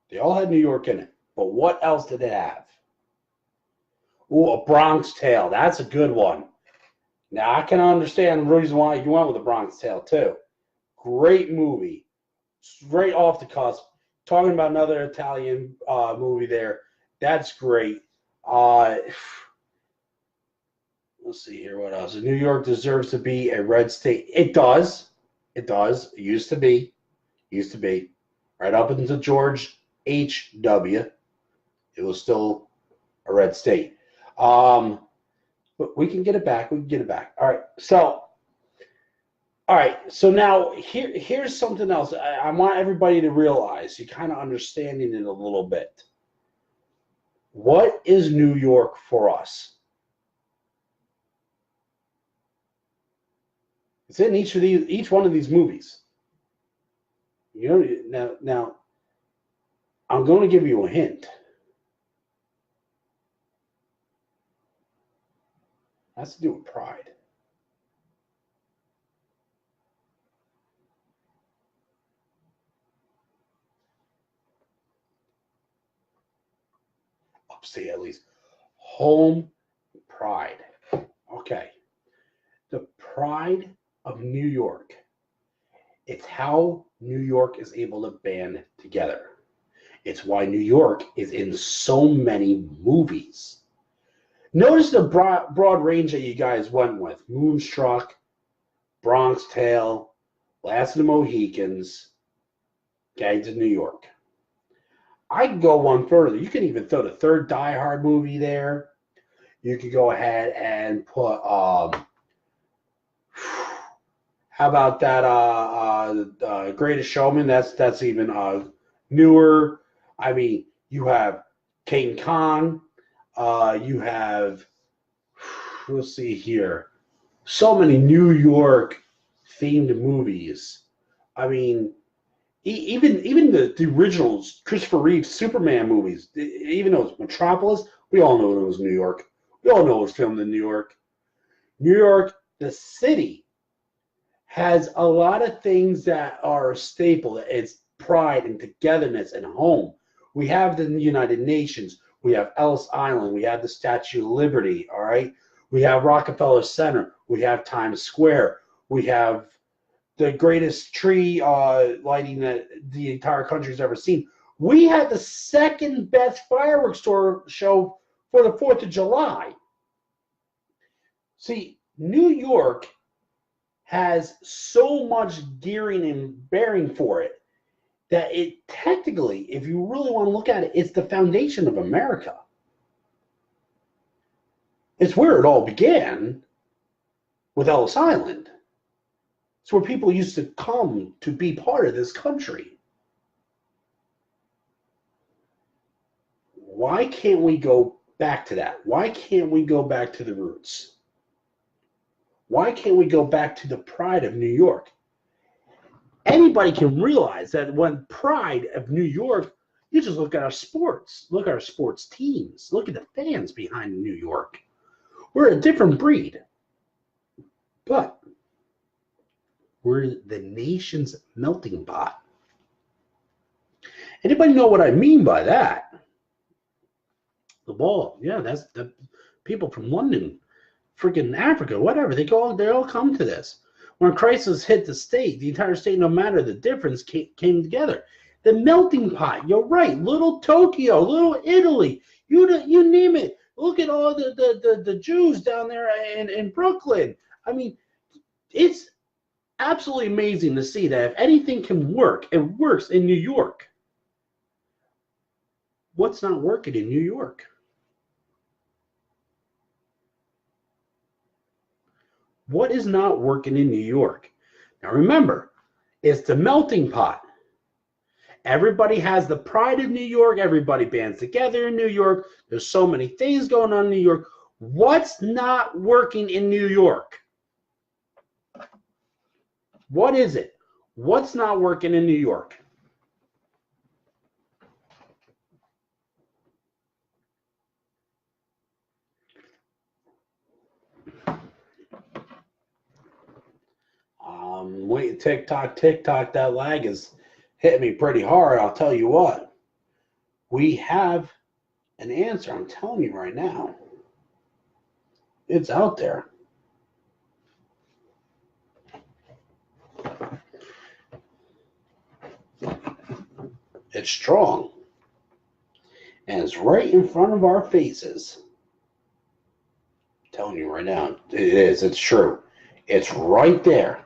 They all had New York in it. But what else did it have? Ooh, A Bronx Tale. That's a good one. Now, I can understand the reason why you went with A Bronx Tale, too. Great movie. Straight off the cusp. Talking about another Italian movie there. That's great. Let's see here. What else? New York deserves to be a red state. It does. It does. It used to be. Used to be. Right up until George H.W. It was still a red state. But we can get it back. We can get it back. All right. So now here's something else. I want everybody to realize, you kind of understanding it a little bit. What is New York for us? It's in each one of these movies. Now I'm going to give you a hint. It has to do with pride. Upstate, at least. Home pride. Okay. The pride of New York. It's how New York is able to band together. It's why New York is in so many movies. Notice the broad range that you guys went with. Moonstruck, Bronx Tale, Last of the Mohicans, Gangs of New York. I can go one further. You can even throw the third Die Hard movie there. You could go ahead and put how about that Greatest Showman? That's even newer. I mean, you have King Kong. You have, let's see here, so many New York themed movies. I mean, even the originals, Christopher Reeve's Superman movies, even though it's Metropolis, we all know it was New York. We all know it was filmed in New York. New York, the city, has a lot of things that are a staple. It's pride and togetherness and home. We have the United Nations. We have Ellis Island. We have the Statue of Liberty. All right. We have Rockefeller Center. We have Times Square. We have the greatest tree lighting that the entire country's ever seen. We had the second best fireworks show for the 4th of July. See, New York has so much gearing and bearing for it. that it technically, if you really want to look at it, it's the foundation of America. It's where it all began with Ellis Island. It's where people used to come to be part of this country. Why can't we go back to that? Why can't we go back to the roots? Why can't we go back to the pride of New York? Anybody can realize that when pride of New York, you just look at our sports, look at our sports teams, look at the fans behind New York. We're a different breed, but we're the nation's melting pot. Anybody know what I mean by that? The ball, yeah, that's the people from London, freaking Africa, whatever. They all come to this. When crisis hit the state, the entire state, no matter the difference, came together. The melting pot, you're right. Little Tokyo, little Italy, you name it. Look at all the Jews down there in Brooklyn. I mean, it's absolutely amazing to see that if anything can work, it works in New York. What's not working in New York? What is not working in New York? Now remember, it's the melting pot. Everybody has the pride of New York. Everybody bands together in New York. There's so many things going on in New York. What's not working in New York? What is it? What's not working in New York? Wait, TikTok, that lag is hitting me pretty hard. I'll tell you what. We have an answer. I'm telling you right now. It's out there. It's strong. And it's right in front of our faces. I'm telling you right now. It is. It's true. It's right there.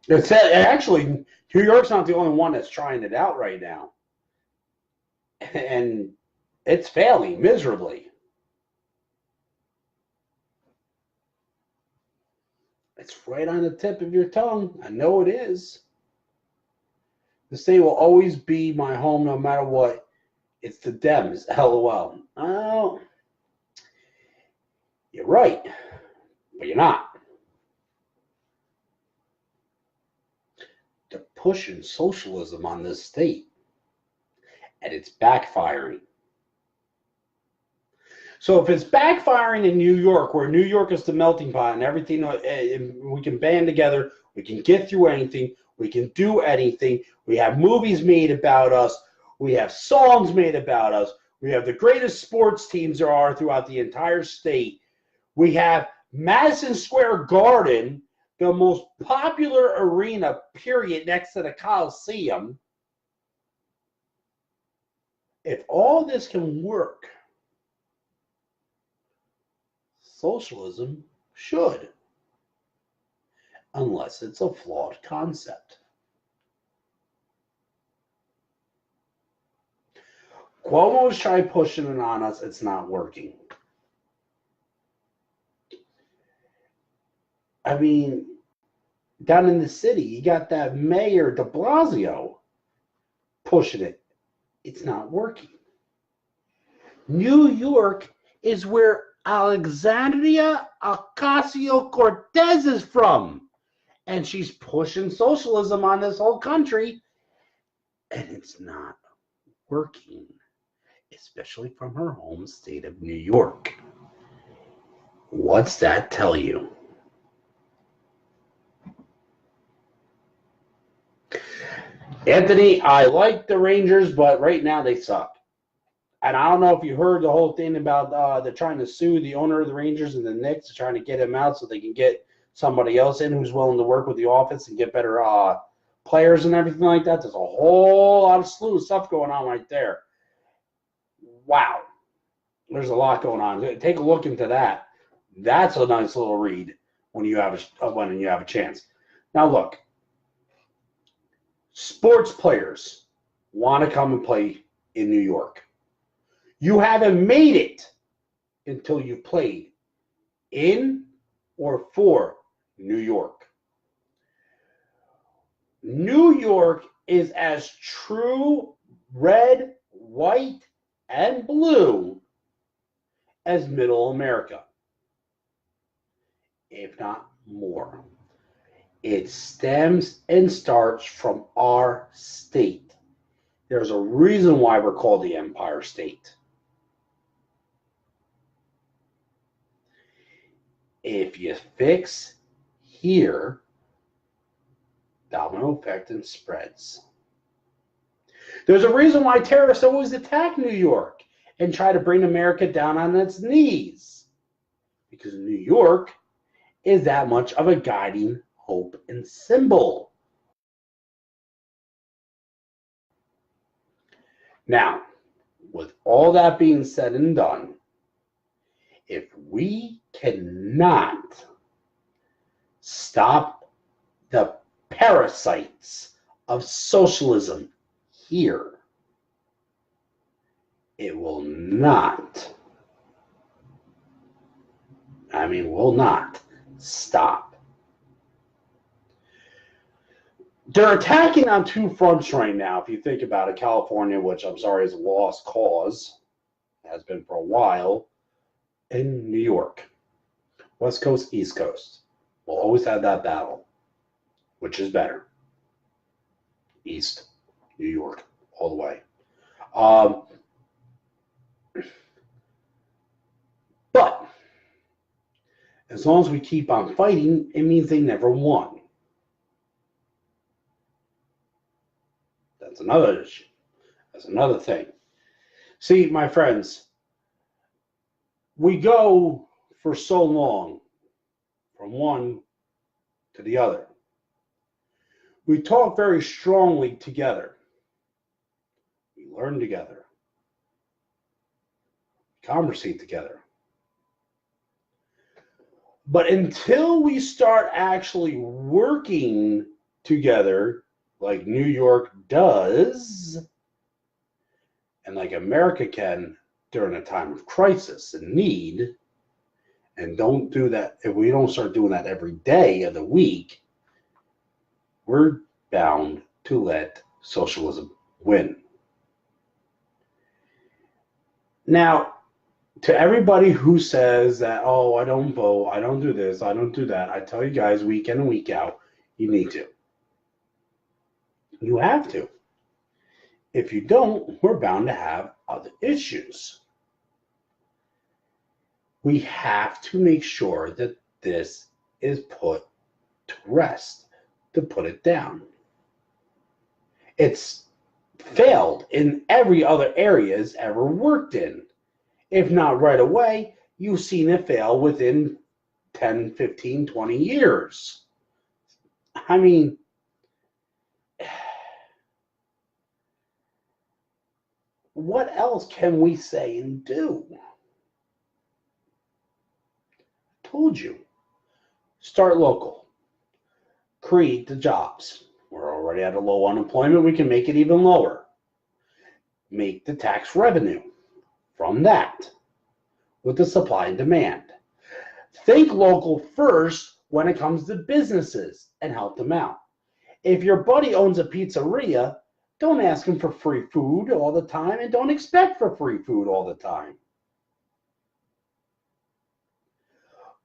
It's actually, New York's not the only one that's trying it out right now. And it's failing miserably. It's right on the tip of your tongue. I know it is. The state will always be my home no matter what. It's the Dems, LOL. Oh, you're right, but you're not. They're pushing socialism on this state, and it's backfiring. So if it's backfiring in New York, where New York is the melting pot and everything, we can band together, we can get through anything, we can do anything. We have movies made about us. We have songs made about us. We have the greatest sports teams there are throughout the entire state. We have Madison Square Garden, the most popular arena, period, next to the Coliseum. If all this can work, socialism should, unless it's a flawed concept. Cuomo's tried pushing it on us. It's not working. I mean, down in the city, you got that Mayor de Blasio pushing it. It's not working. New York is where Alexandria Ocasio-Cortez is from. And she's pushing socialism on this whole country. And it's not working, especially from her home state of New York. What's that tell you? Anthony, I like the Rangers, but right now they suck. And I don't know if you heard the whole thing about they're trying to sue the owner of the Rangers and the Knicks, trying to get him out so they can get somebody else in who's willing to work with the office and get better players and everything like that. There's a whole lot of slew of stuff going on right there. Wow. There's a lot going on. Take a look into that. That's a nice little read when you have a chance. Now look, Sports players want to come and play in New York. You haven't made it until you played in or for New York. New York is as true red, white, and blue as Middle America, if not more. It stems and starts from our state. There's a reason why we're called the Empire State. If you fix here, domino effect and spreads. There's a reason why terrorists always attack New York and try to bring America down on its knees. Because New York is that much of a guiding hope and symbol. Now, with all that being said and done, if we cannot stop the parasites of socialism here, it will not, will not stop. They're attacking on two fronts right now. If you think about it, California, which I'm sorry is a lost cause, has been for a while, in New York. West Coast, East Coast. We'll always have that battle. Which is better? East, New York, all the way. But as long as we keep on fighting, it means they never won. That's another issue. That's another thing. See, my friends, we go for so long from one to the other. We talk very strongly together. We learn together. We conversate together. But until we start actually working together, like New York does, and like America can during a time of crisis and need, and don't do that, if we don't start doing that every day of the week, we're bound to let socialism win. Now, to everybody who says that, oh, I don't vote, I don't do this, I don't do that, I tell you guys week in and week out, you need to. You have to. If you don't, we're bound to have other issues. We have to make sure that this is put to rest, to put it down. It's failed in every other area it's ever worked in. If not right away, you've seen it fail within 10, 15, 20 years. I mean, what else can we say and do? I told you. Start local. Create the jobs. We're already at a low unemployment. We can make it even lower. Make the tax revenue from that with the supply and demand. Think local first when it comes to businesses and help them out. If your buddy owns a pizzeria, don't ask him for free food all the time and don't expect for free food all the time.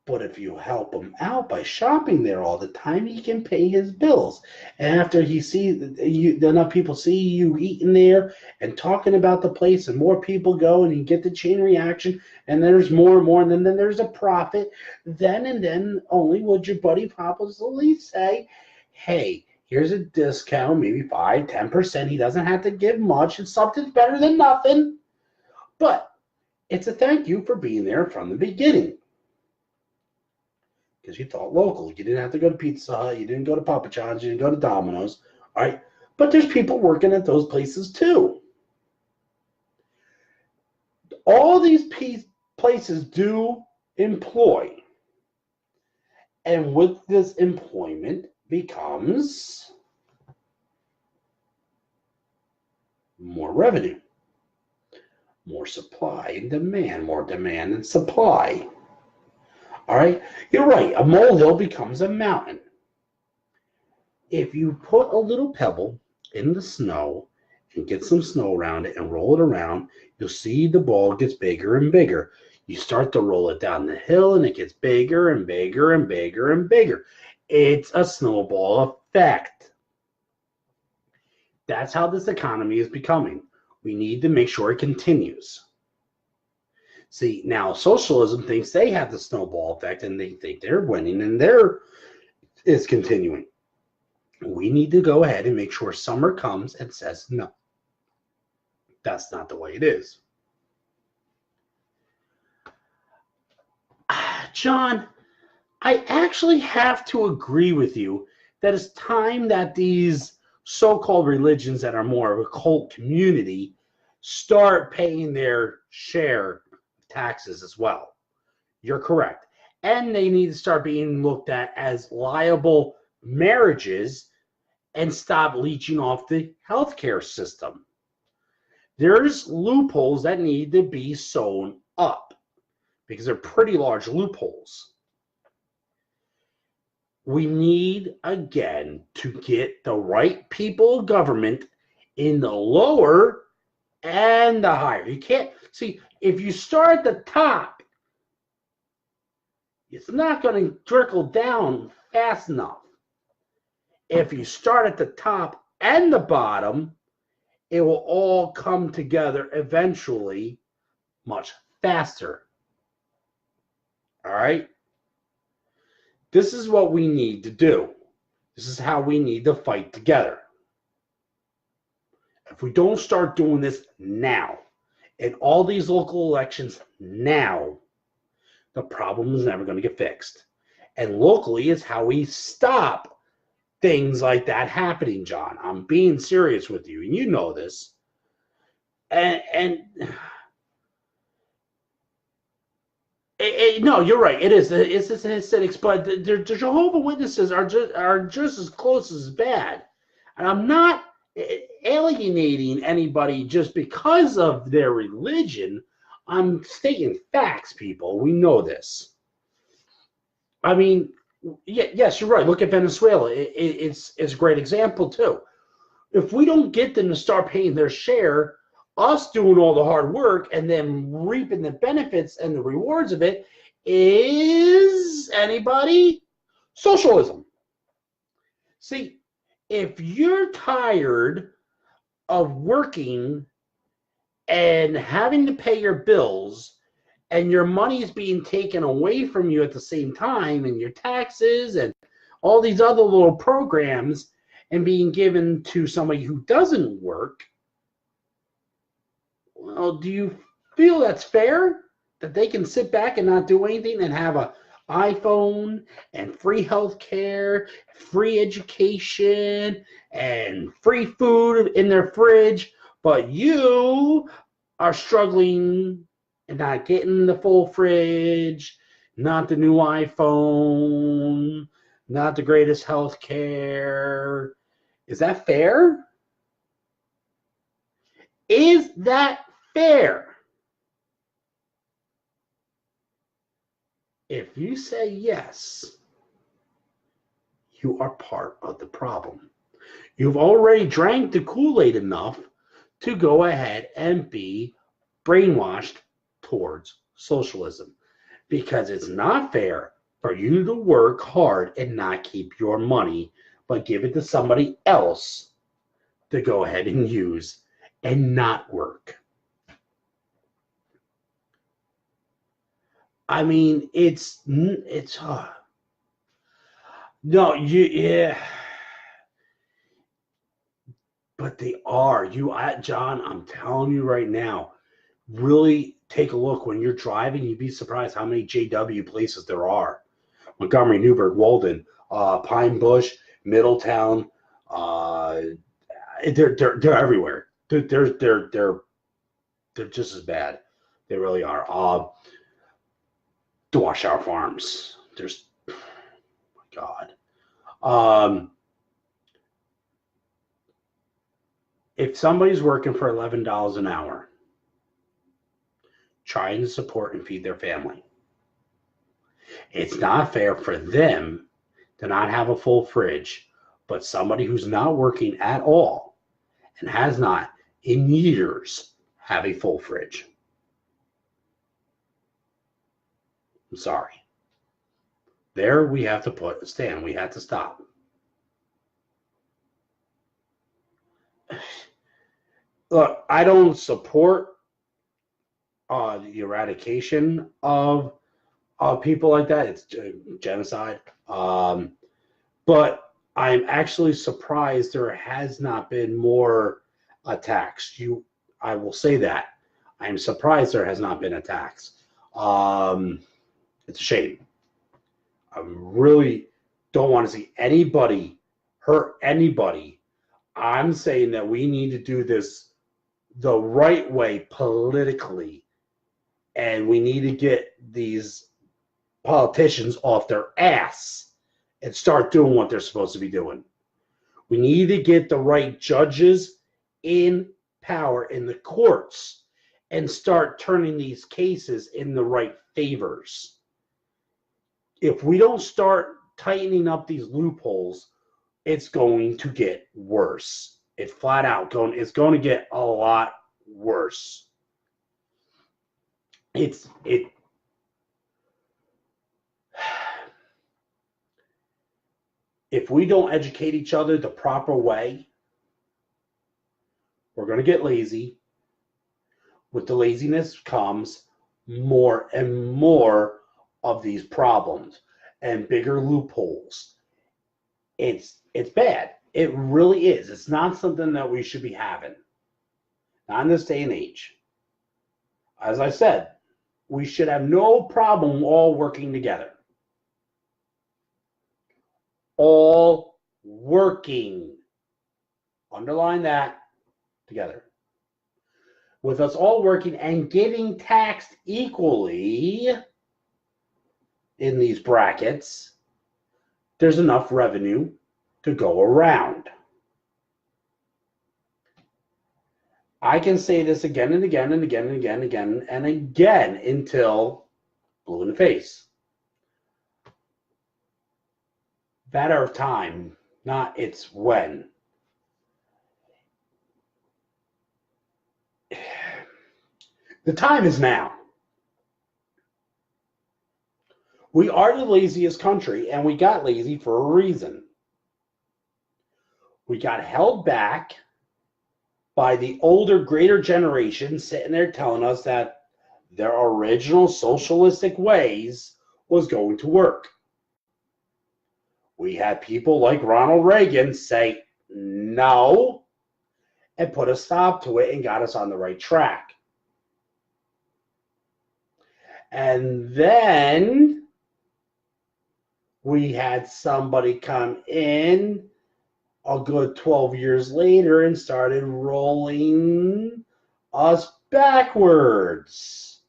But if you help him out by shopping there all the time, he can pay his bills. And after he sees enough people see you eating there and talking about the place, and more people go, and you get the chain reaction, and there's more and more, and then there's a profit. Then and then only would your buddy probably say, "Hey, here's a discount, maybe 5, 10%. He doesn't have to give much. It's something better than nothing." But it's a thank you for being there from the beginning. Because you thought local. You didn't have to go to Pizza Hut. You didn't go to Papa John's. You didn't go to Domino's. All right? But there's people working at those places too. All these places do employ. And with this employment becomes more revenue, more supply and demand, more demand and supply. All right, you're right. A molehill becomes a mountain. If you put a little pebble in the snow and get some snow around it and roll it around, you'll see the ball gets bigger and bigger. You start to roll it down the hill and it gets bigger and bigger and bigger and bigger. It's a snowball effect. That's how this economy is becoming. We need to make sure it continues. See, now socialism thinks they have the snowball effect and they think they're winning and it's continuing. We need to go ahead and make sure summer comes and says no. That's not the way it is. John, I actually have to agree with you that it's time that these so-called religions that are more of a cult community start paying their share of taxes as well. You're correct. And they need to start being looked at as liable marriages and stop leeching off the healthcare system. There's loopholes that need to be sewn up because they're pretty large loopholes. We need, again, to get the right people of government in the lower and the higher. You can't, see, if you start at the top, it's not going to trickle down fast enough. If you start at the top and the bottom, it will all come together eventually much faster. All right? This is what we need to do. This is how we need to fight together. If we don't start doing this now, in all these local elections now, the problem is never going to get fixed. And locally is how we stop things like that happening, John. I'm being serious with you, and you know this. And no, you're right. It is. It's Hasidics, but the Jehovah Witnesses are just as close as bad. And I'm not alienating anybody just because of their religion. I'm stating facts, people. We know this. I mean, yes, you're right. Look at Venezuela. It's a great example, too. If we don't get them to start paying their share, us doing all the hard work and then reaping the benefits and the rewards of it is anybody? Socialism. See, if you're tired of working and having to pay your bills and your money is being taken away from you at the same time and your taxes and all these other little programs and being given to somebody who doesn't work, well, do you feel that's fair? That they can sit back and not do anything and have an iPhone and free health care, free education, and free food in their fridge, but you are struggling and not getting the full fridge, not the new iPhone, not the greatest health care? Is that fair? Is that fair? If you say yes, you are part of the problem. You've already drank the Kool-Aid enough to go ahead and be brainwashed towards socialism, because it's not fair for you to work hard and not keep your money, but give it to somebody else to go ahead and use and not work. I mean, it's no, yeah, but they are. John, I'm telling you right now, really take a look when you're driving. You'd be surprised how many JW places there are. Montgomery, Newburgh, Walden, Pine Bush, Middletown. They're everywhere. They're just as bad. They really are. To Washour Farms. There's, oh my God. If somebody's working for $11 an hour, trying to support and feed their family, it's not fair for them to not have a full fridge, but somebody who's not working at all and has not in years have a full fridge. I'm sorry. There we have to put a stand. We have to stop. Look, I don't support the eradication of people like that. It's genocide. But I'm actually surprised there has not been more attacks. I will say that. I'm surprised there has not been attacks. It's a shame. I really don't want to see anybody hurt anybody. I'm saying that we need to do this the right way politically, and we need to get these politicians off their ass and start doing what they're supposed to be doing. We need to get the right judges in power in the courts and start turning these cases in the right favors. If we don't start tightening up these loopholes, it's going to get worse. It's flat out it's going to get a lot worse. If we don't educate each other the proper way, we're going to get lazy. With the laziness comes more and more of these problems and bigger loopholes. It's bad. It really is. It's not something that we should be having. Not in this day and age. As I said, we should have no problem all working together. All working. Underline that, together. With us all working and getting taxed equally in these brackets, there's enough revenue to go around. I can say this again and again and again and again and again and again until blue in the face. Matter of time, not it's when. The time is now. We are the laziest country, and we got lazy for a reason. We got held back by the older, greater generation sitting there telling us that their original socialistic ways was going to work. We had people like Ronald Reagan say no and put a stop to it and got us on the right track. And then we had somebody come in a good 12 years later and started rolling us backwards.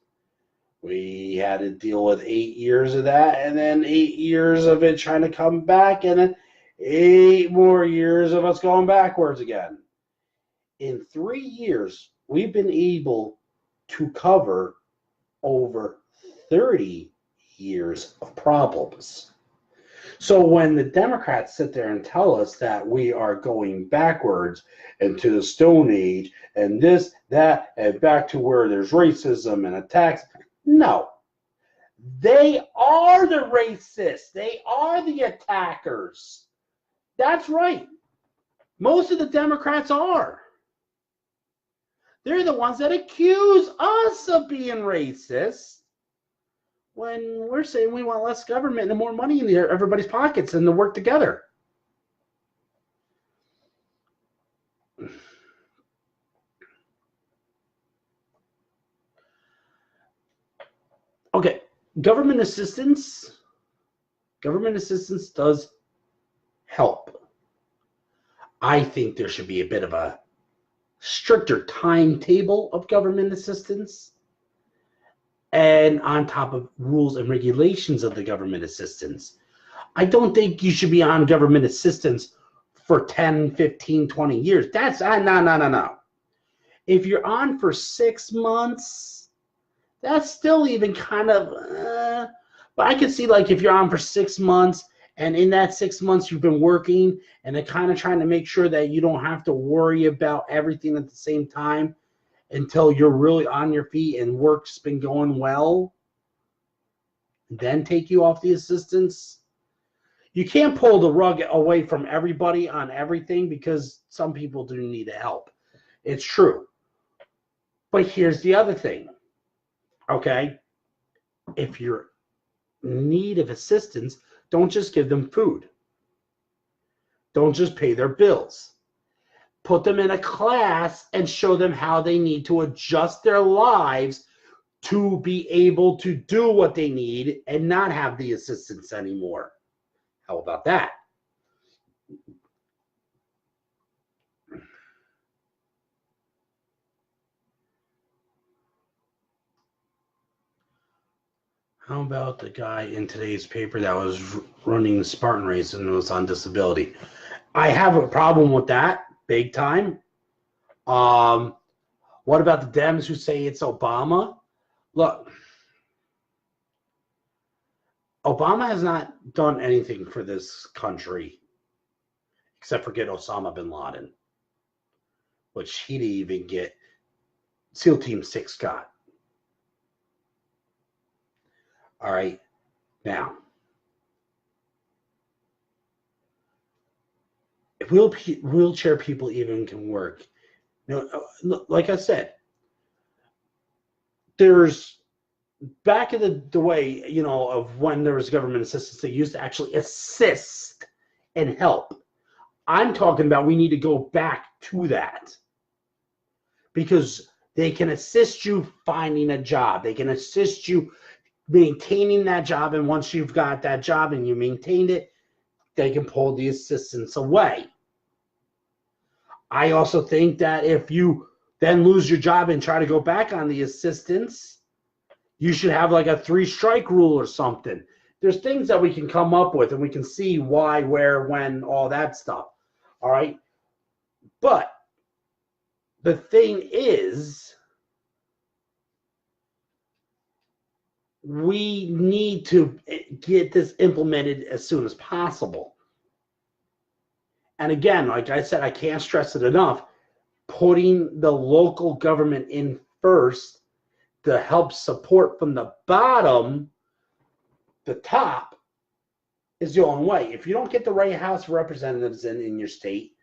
We had to deal with 8 years of that, and then 8 years of it trying to come back, and then 8 more years of us going backwards again. In 3 years, we've been able to cover over 30 years of problems. So when the Democrats sit there and tell us that we are going backwards into the Stone Age and this, that, and back to where there's racism and attacks, no. They are the racists. They are the attackers. That's right. Most of the Democrats are. They're the ones that accuse us of being racist when we're saying we want less government and more money in everybody's pockets and to work together. Okay, government assistance does help. I think there should be a bit of a stricter timetable of government assistance, and on top of rules and regulations of the government assistance. I don't think you should be on government assistance for 10, 15, 20 years. That's no. If you're on for 6 months, that's still even kind of, but I could see like if you're on for 6 months and in that 6 months you've been working and they're kind of trying to make sure that you don't have to worry about everything at the same time until you're really on your feet and work's been going well, then take you off the assistance. You can't pull the rug away from everybody on everything because some people do need help. It's true. But here's the other thing, okay? If you're in need of assistance, don't just give them food. Don't just pay their bills. Put them in a class and show them how they need to adjust their lives to be able to do what they need and not have the assistance anymore. How about that? How about the guy in today's paper that was running the Spartan race and was on disability? I have a problem with that, big time. What about the Dems who say it's Obama? Look, Obama has not done anything for this country except for get Osama bin Laden, which he didn't even get. SEAL Team 6 got. All right, now, if wheelchair people even can work, you know, like I said, there's back in the way, you know, of when there was government assistance, they used to actually assist and help. I'm talking about we need to go back to that because they can assist you finding a job. They can assist you maintaining that job. And once you've got that job and you maintained it, they can pull the assistance away. I also think that if you then lose your job and try to go back on the assistance, you should have like a 3-strike rule or something. There's things that we can come up with and we can see why, where, when, all that stuff. All right. But the thing is, we need to get this implemented as soon as possible. And again, like I said, I can't stress it enough, putting the local government in first to help support from the bottom, the top, is the only way. If you don't get the right House of Representatives in your state,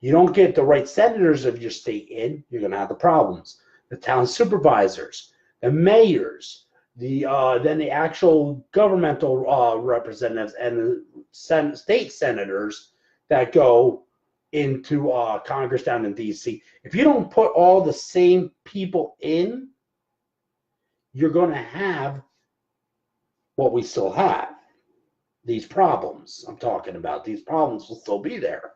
you don't get the right senators of your state in, you're going to have the problems. The town supervisors, the mayors, then the actual governmental representatives and the state senators that go into Congress down in D.C. If you don't put all the same people in, you're going to have what we still have. These problems I'm talking about, these problems will still be there.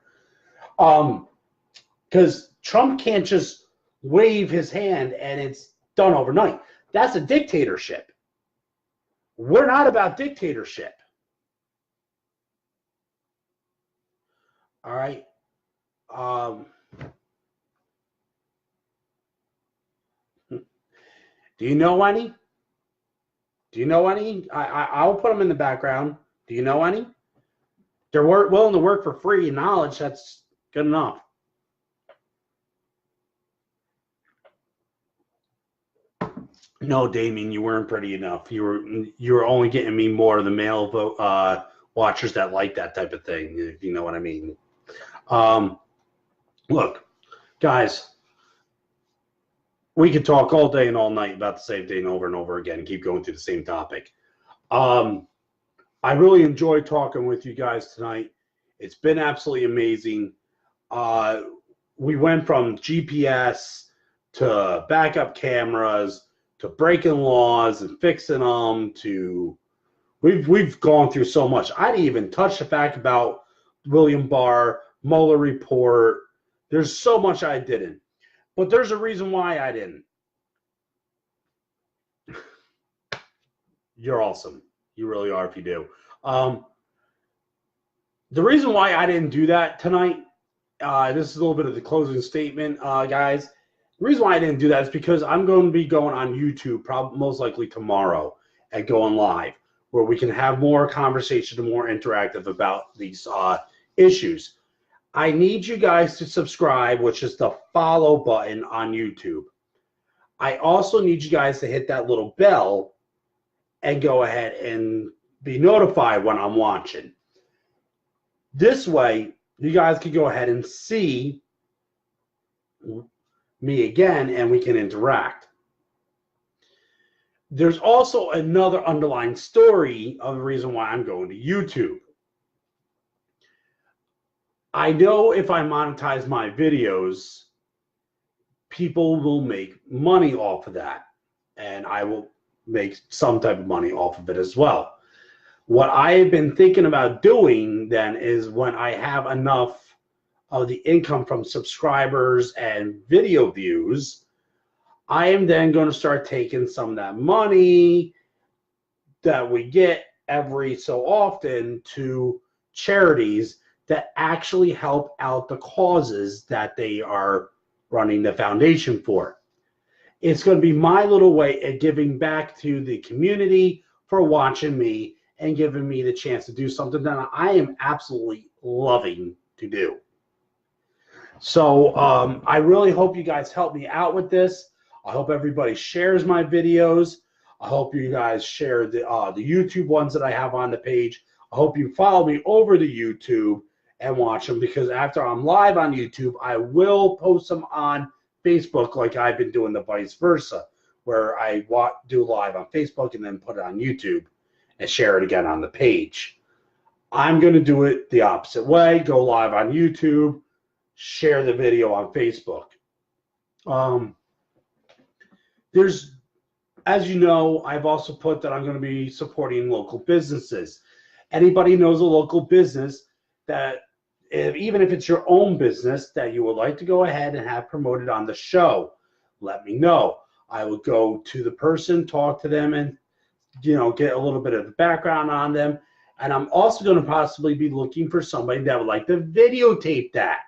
Because Trump can't just wave his hand and it's done overnight. That's a dictatorship. We're not about dictatorship. All right. Do you know any? Do you know any? I'll put them in the background. Do you know any? They're willing to work for free knowledge. That's good enough. No, Damien, you weren't pretty enough. You were only getting me more of the male watchers that like that type of thing, if you know what I mean. Look, guys, we could talk all day and all night about the same thing over and over again and keep going through the same topic. I really enjoyed talking with you guys tonight. It's been absolutely amazing. We went from GPS to backup cameras to breaking laws and fixing them to we've gone through so much. I didn't even touch the fact about William Barr, Mueller report. There's so much I didn't. But there's a reason why I didn't. You're awesome. You really are if you do. The reason why I didn't do that tonight, this is a little bit of the closing statement, guys. The reason why I didn't do that is because I'm going to be going on YouTube probably most likely tomorrow and going live where we can have more conversation and more interactive about these issues. I need you guys to subscribe, which is the follow button on YouTube. I also need you guys to hit that little bell and go ahead and be notified when I'm watching. This way, you guys can go ahead and see me again and we can interact. There's also another underlying story of the reason why I'm going to YouTube. I know if I monetize my videos, people will make money off of that, and I will make some type of money off of it as well. What I have been thinking about doing then is when I have enough of the income from subscribers and video views, I am then going to start taking some of that money that we get every so often to charities that actually help out the causes that they are running the foundation for. It's going to be my little way of giving back to the community for watching me and giving me the chance to do something that I am absolutely loving to do. So I really hope you guys help me out with this. I hope everybody shares my videos. I hope you guys share the YouTube ones that I have on the page. I hope you follow me over to YouTube and watch them, because after I'm live on YouTube, I will post them on Facebook like I've been doing the vice versa, where I do live on Facebook and then put it on YouTube and share it again on the page. I'm going to do it the opposite way, go live on YouTube, share the video on Facebook. There's, as you know, I've also put that I'm going to be supporting local businesses. Anybody knows a local business that, even if it's your own business, that you would like to go ahead and have promoted on the show, let me know. I will go to the person, talk to them, and get a little bit of the background on them. And I'm also going to possibly be looking for somebody that would like to videotape that.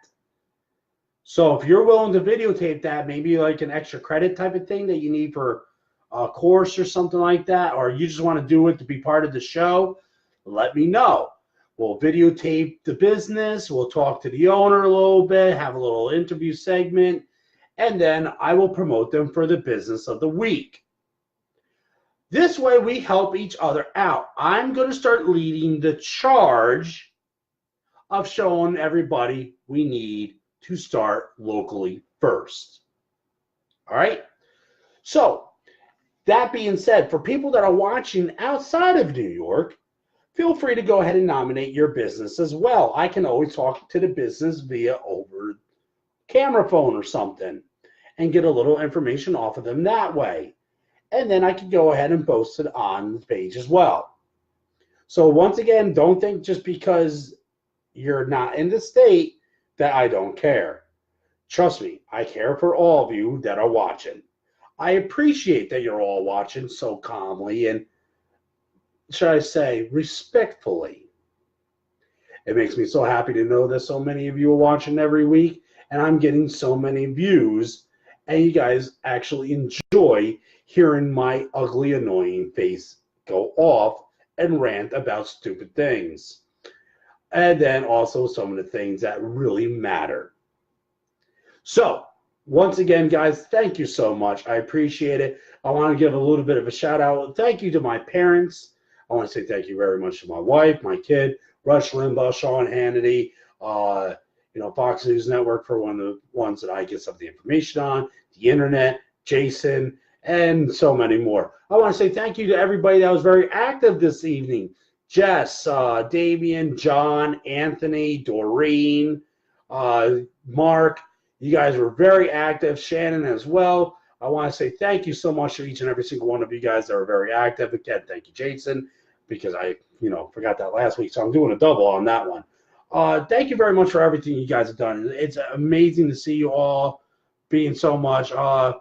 So if you're willing to videotape that, maybe like an extra credit type of thing that you need for a course or something like that, or you just want to do it to be part of the show, let me know. We'll videotape the business. We'll talk to the owner a little bit, have a little interview segment, and then I will promote them for the business of the week. This way we help each other out. I'm going to start leading the charge of showing everybody we need to start locally first. All right? So, that being said, for people that are watching outside of New York, feel free to go ahead and nominate your business as well. I can always talk to the business via over camera phone or something and get a little information off of them that way. And then I can go ahead and post it on the page as well. So once again, don't think just because you're not in the state that I don't care. Trust me, I care for all of you that are watching. I appreciate that you're all watching so calmly and, should I say, respectfully. It makes me so happy to know that so many of you are watching every week, and I'm getting so many views, and you guys actually enjoy hearing my ugly, annoying face go off and rant about stupid things. And then also some of the things that really matter. So, once again, guys, thank you so much. I appreciate it. I want to give a little bit of a shout out. Thank you to my parents. I want to say thank you very much to my wife, my kid, Rush Limbaugh, Sean Hannity, Fox News Network for one of the ones that I get some of the information on, the internet, Jason, and so many more. I want to say thank you to everybody that was very active this evening. Jess, Damian, John, Anthony, Doreen, Mark. You guys were very active. Shannon as well. I want to say thank you so much to each and every single one of you guys that are very active. Again, thank you, Jason, because I, forgot that last week, so I'm doing a double on that one. Thank you very much for everything you guys have done. It's amazing to see you all being so much. I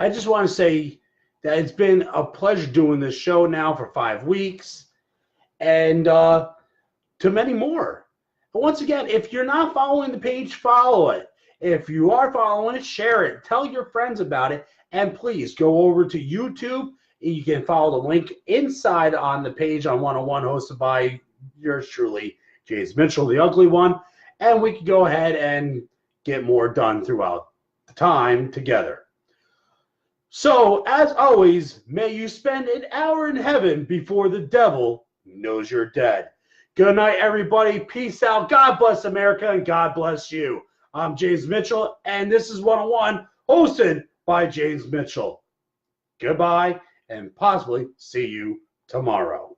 just want to say that it's been a pleasure doing this show now for 5 weeks, and to many more. And once again, if you're not following the page, follow it. If you are following it, share it. Tell your friends about it. And please go over to YouTube. You can follow the link inside on the page on 101, hosted by yours truly, James Mitchell, the ugly one. And we can go ahead and get more done throughout the time together. So, as always, may you spend an hour in heaven before the devil knows you're dead. Good night, everybody. Peace out. God bless America, and God bless you. I'm James Mitchell, and this is 101, hosted by James Mitchell. Goodbye, and possibly see you tomorrow.